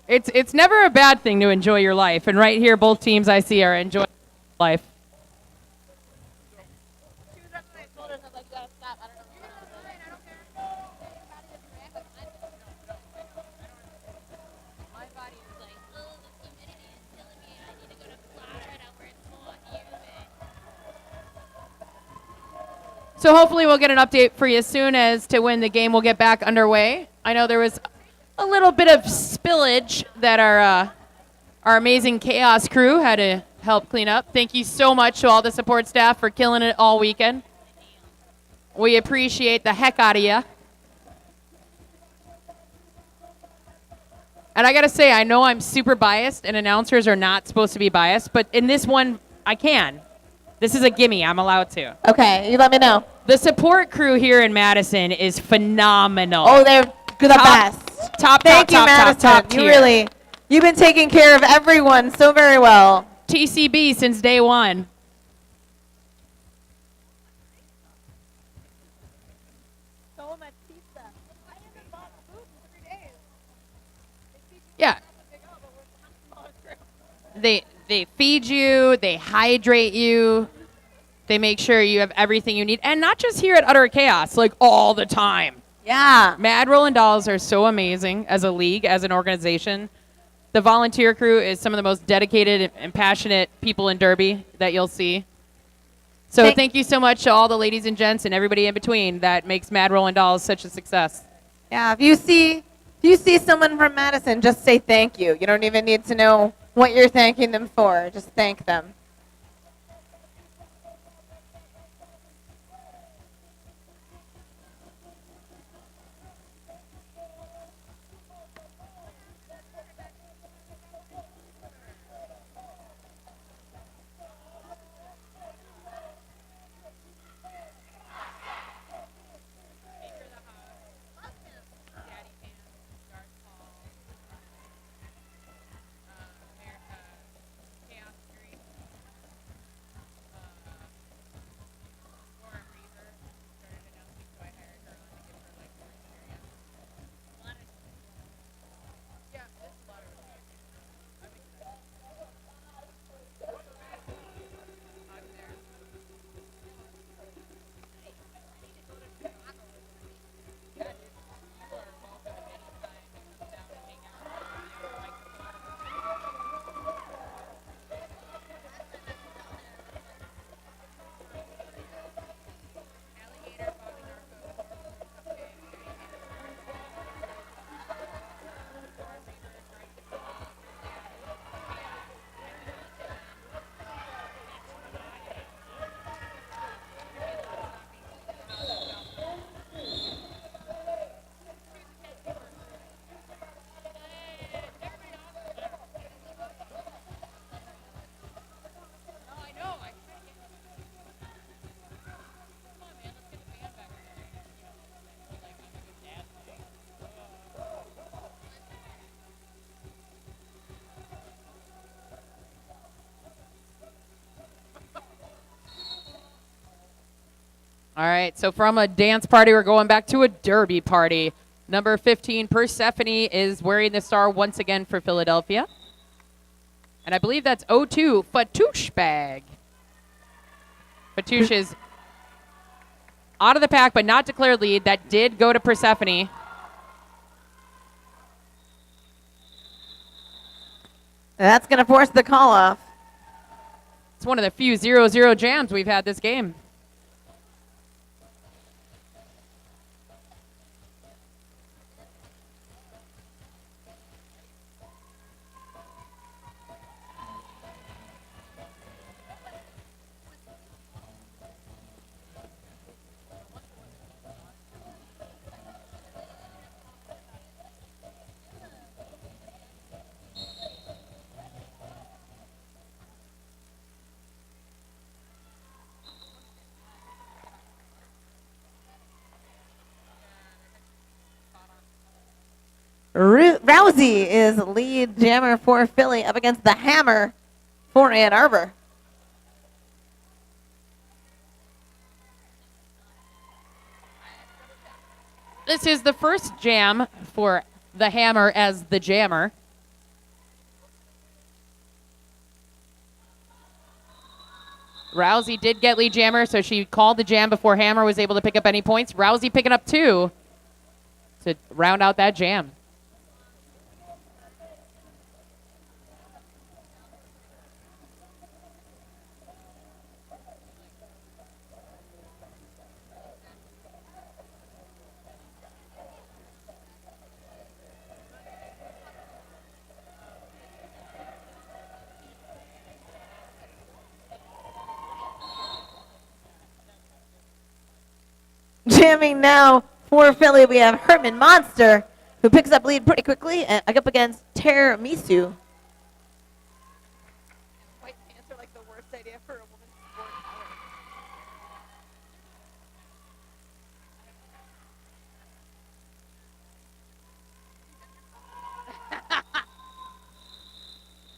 It's never a bad thing to enjoy your life, and right here both teams I see are enjoying life. She was rubbing my shoulders. I was like, "Yeah, stop. I don't know what's going on." I don't care. Your body doesn't react like mine does. My body is like, "Oh, the humidity is killing me. I need to go to Florida where it's more humid." So hopefully we'll get an update for you soon as to when the game will get back underway. I know there was a little bit of spillage that our amazing chaos crew had to help clean up. Thank you so much to all the support staff for killing it all weekend. We appreciate the heck out of you. And I gotta say, I know I'm super biased, and announcers are not supposed to be biased, but in this one, I can. This is a gimme. I'm allowed to. Okay, you let me know. The support crew here in Madison is phenomenal. Oh, they're the best. Thank you, Madison. top tier. You've been taking care of everyone so very well. TCB since day one. So much pizza. I haven't bought food in 3 days. Yeah. They feed you, they hydrate you, they make sure you have everything you need, and not just here at Utter Chaos, like all the time. Yeah. Mad Rollin' Dolls are so amazing as a league, as an organization. The volunteer crew is some of the most dedicated and passionate people in Derby that you'll see. So thank you so much to all the ladies and gents and everybody in between that makes Mad Rollin' Dolls such a success. Yeah, if you see someone from Madison, just say thank you. You don't even need to know what you're thanking them for. Just thank them. All right, so from a dance party, we're going back to a derby party. Number 15, Persephone, is wearing the star once again for Philadelphia. And I believe that's 0-2, Fatouche Bag. Fatouche is out of the pack, but not declared lead. That did go to Persephone. That's going to force the call off. It's one of the few 0-0 jams we've had this game. Rousey is lead jammer for Philly up against the Hammer for Ann Arbor. This is the first jam for the Hammer as the jammer. Rousey did get lead jammer, so she called the jam before Hammer was able to pick up any points. Rousey picking up 2 to round out that jam. Jamming now for Philly, we have Herman Monster, who picks up lead pretty quickly and up against Tiramisu. White pants are like the worst idea for a woman's sport ever.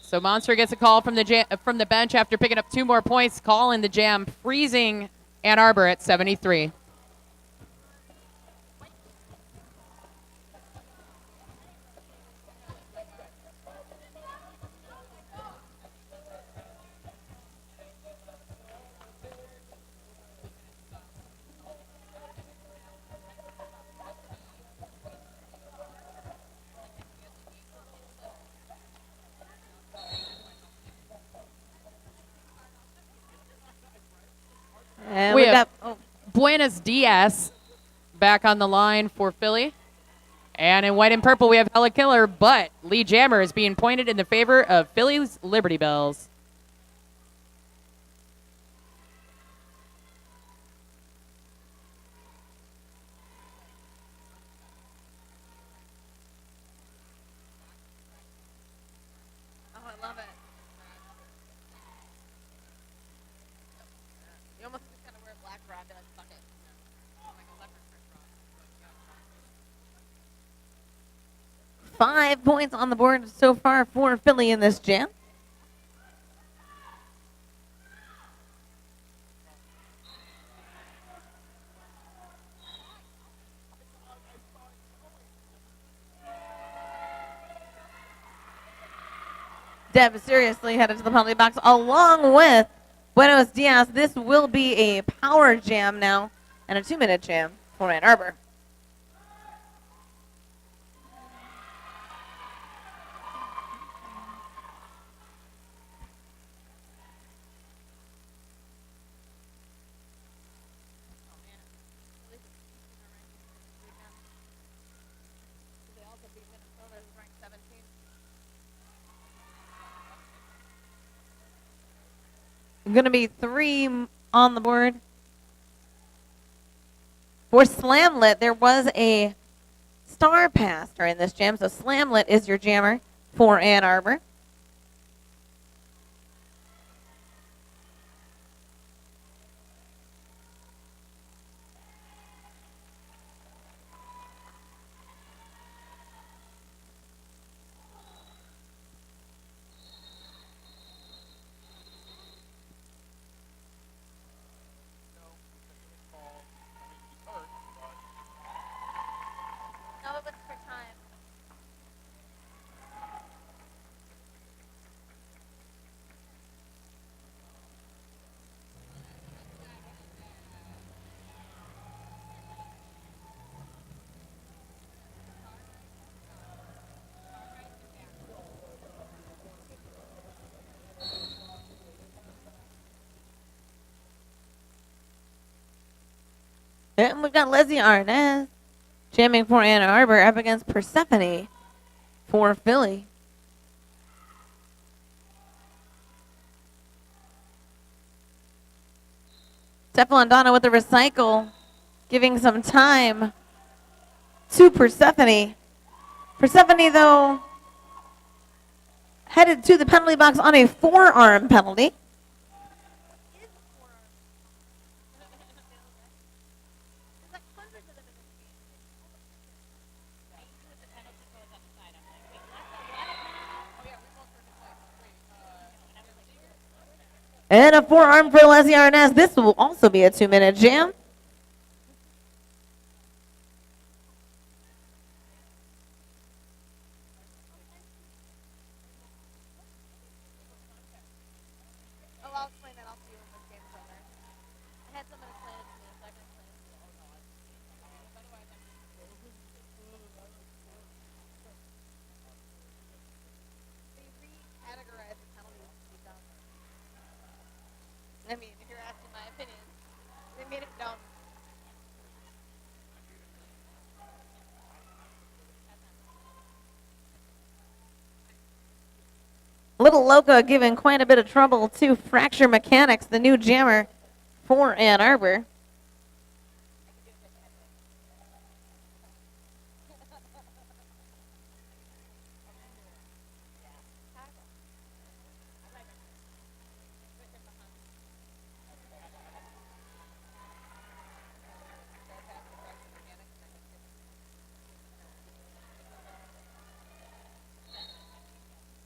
So Monster gets a call from the bench after picking up 2 more points, calling the jam, freezing Ann Arbor at 73. And We we've have got Buenos Dias back on the line for Philly. And in white and purple, we have Hella Killer, but Lee Jammer is being pointed in the favor of Philly's Liberty Bells. Oh, I love it. You almost just kind of wear a black bra and be like, fuck it. Like a leopard print bra. 5 points on the board so far for Philly in this jam. Deb seriously headed to the penalty box along with Buenos Dias. This will be a power jam now and a 2-minute jam for Ann Arbor. They also beat Minnesota, who's ranked 17th. Going to be 3 on the board. For Slamlet, there was a star pass during this jam, so Slamlet is your jammer for Ann Arbor. And we've got Leslie Arnaz jamming for Ann Arbor up against Persephone for Philly. Teflon Donna with the recycle, giving some time to Persephone. Persephone, though, headed to the penalty box on a forearm penalty. And a forearm for Leslie Arnaz. This will also be a 2-minute jam. Oh, I'll explain that. I'll see you when this game's over. I had someone explain it to me, so I can explain it to you. They recategorize the penalties to be dumb. I mean, if you're asking my opinion, they made it dumb. Little Loca giving quite a bit of trouble to Fracture Mechanics, the new jammer for Ann Arbor.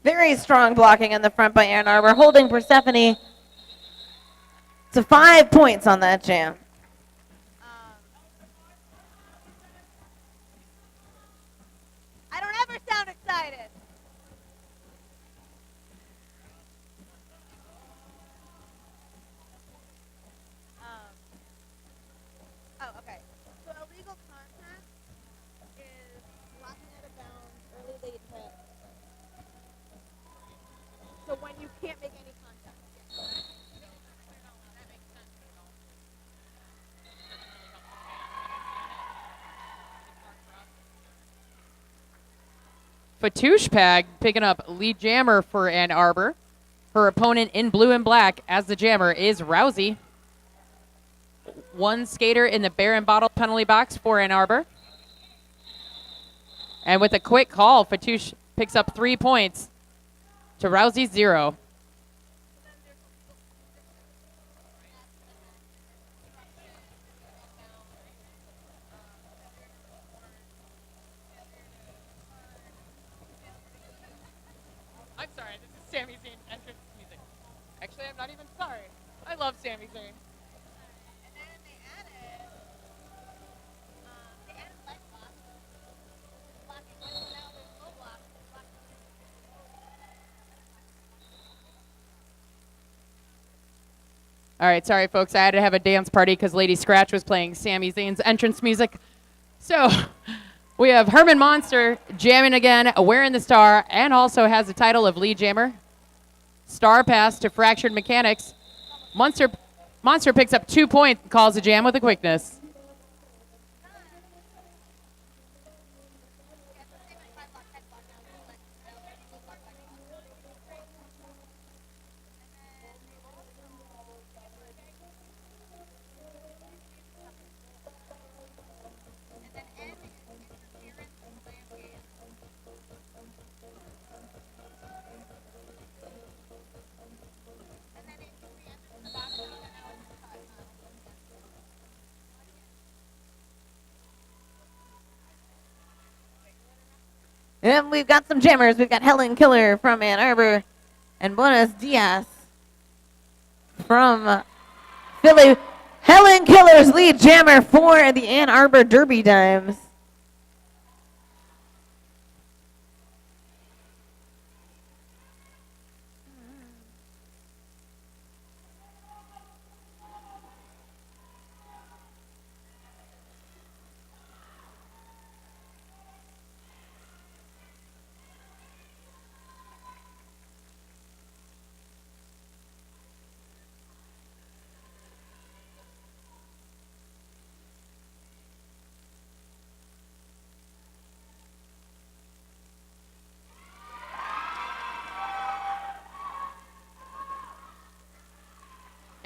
Very strong blocking in the front by Ann Arbor, holding Persephone to 5 points on that jam. I don't ever sound excited. Oh, okay. So illegal contact is blocking out of bounds, early late hit. So when you can't make any contact. Fatouche Pag picking up lead jammer for Ann Arbor. Her opponent in blue and black as the jammer is Rousey. One skater in the bear and bottle penalty box for Ann Arbor. And with a quick call, Fatouche picks up 3 points to Rousey's 0. I'm sorry, this is Sami Zayn entrance music. Actually, I'm not even sorry. I love Sami Zayn. And then they added leg block. Blocking whistle now, there's low block. All right, sorry, folks. I had to have a dance party because Lady Scratch was playing Sami Zayn's entrance music. So we have Herman Monster jamming again, wearing the star, and also has the title of lead jammer. Star pass to Fractured Mechanics. Monster picks up 2 points, calls the jam with a quickness. And we've got some jammers. We've got Helen Killer from Ann Arbor and Buenos Dias from Philly. Helen Killer's lead jammer for the Ann Arbor Derby Dimes.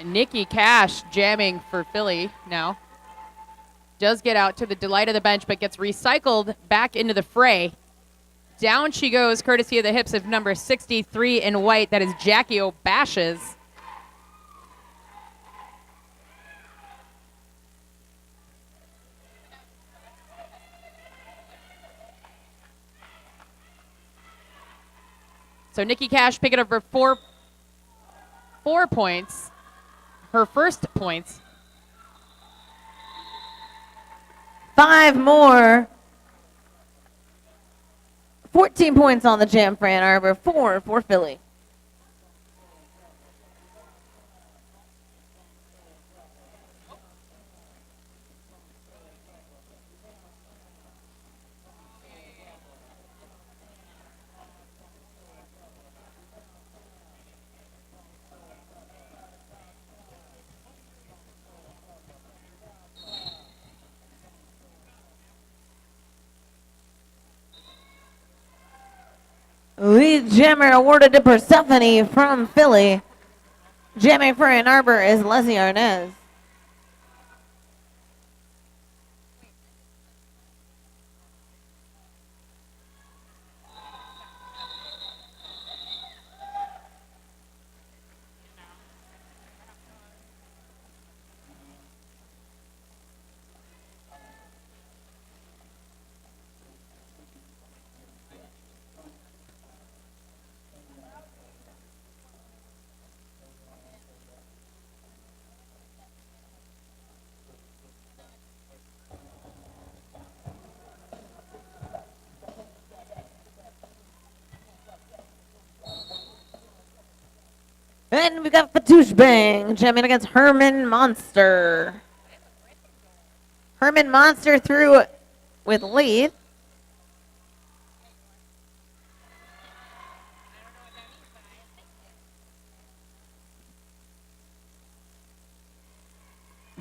Nikki Cash jamming for Philly now. Does get out to the delight of the bench, but gets recycled back into the fray. Down she goes, courtesy of the hips of number 63 in white. That is Jackie O'Bashes. So Nikki Cash picking up her four points. Her first points. 5 more. 14 points on the jam for Ann Arbor, 4 for Philly. Lead jammer awarded to Persephone from Philly. Jamming for Ann Arbor is Leslie Arnaz. And we got Fatouche Bang jamming against Herman Monster. Herman Monster through with lead.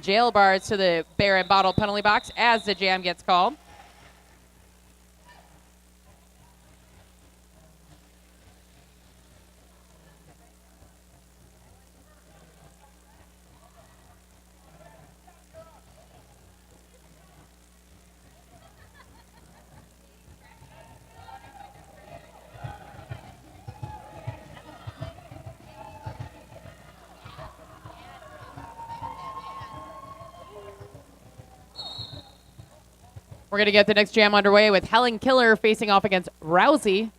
Jail bars to the bear and bottle penalty box as the jam gets called. We're going to get the next jam underway with Helen Killer facing off against Rousey.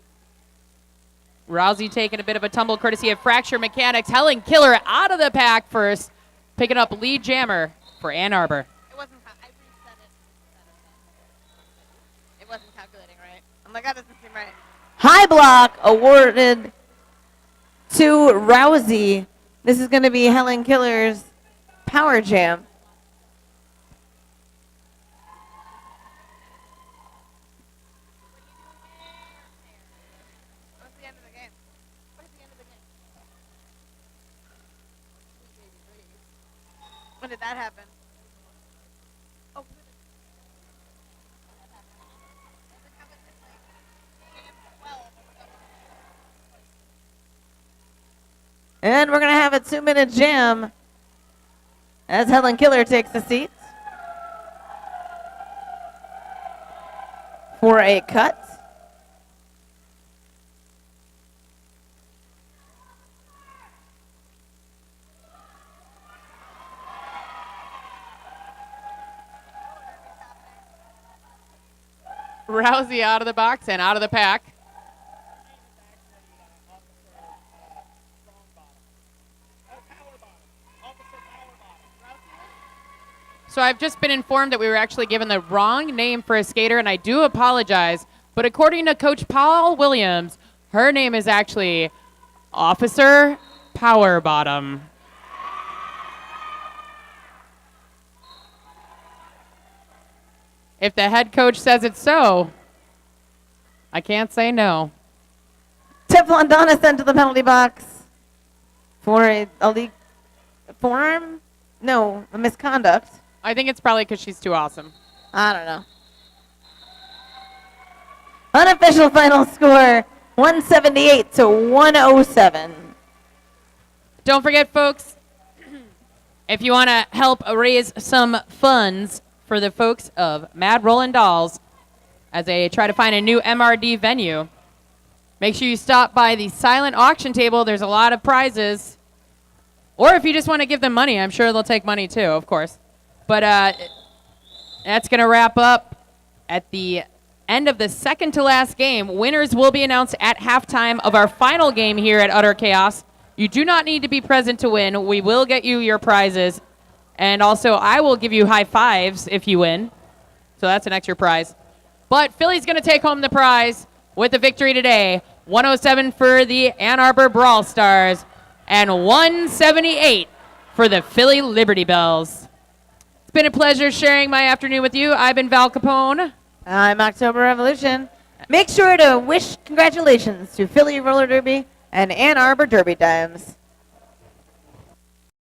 Rousey taking a bit of a tumble courtesy of Fracture Mechanics. Helen Killer out of the pack first, picking up lead jammer for Ann Arbor. It wasn't. I reset it. It wasn't calculating right. I'm like, that doesn't seem right. High block awarded to Rousey. This is going to be Helen Killer's power jam. What's the end of the game? What's the end of the game? When did that happen? Oh. And we're going to have a 2-minute jam as Helen Killer takes the seat for a cut. Rousey out of the box and out of the pack. So I've just been informed that we were actually given the wrong name for a skater, and I do apologize. But according to Coach Paul Williams, her name is actually Officer Power Bottom. If the head coach says it's so, I can't say no. Teflon Donna sent to the penalty box for a league forearm? No, a misconduct. I think it's probably because she's too awesome. I don't know. Unofficial final score, 178 to 107. Don't forget, folks, if you want to help raise some funds for the folks of Mad Rollin' Dolls as they try to find a new MRD venue, make sure you stop by the silent auction table. There's a lot of prizes. Or if you just want to give them money, I'm sure they'll take money too, of course. But that's going to wrap up at the end of the second to last game. Winners will be announced at halftime of our final game here at Udder Chaos. You do not need to be present to win. We will get you your prizes. And also, I will give you high fives if you win. So that's an extra prize. But Philly's going to take home the prize with the victory today. 107 for the Ann Arbor Brawl Stars and 178 for the Philly Liberty Bells. It's been a pleasure sharing my afternoon with you. I've been Val Capone. I'm October Revolution. Make sure to wish congratulations to Philly Roller Derby and Ann Arbor Derby Dimes.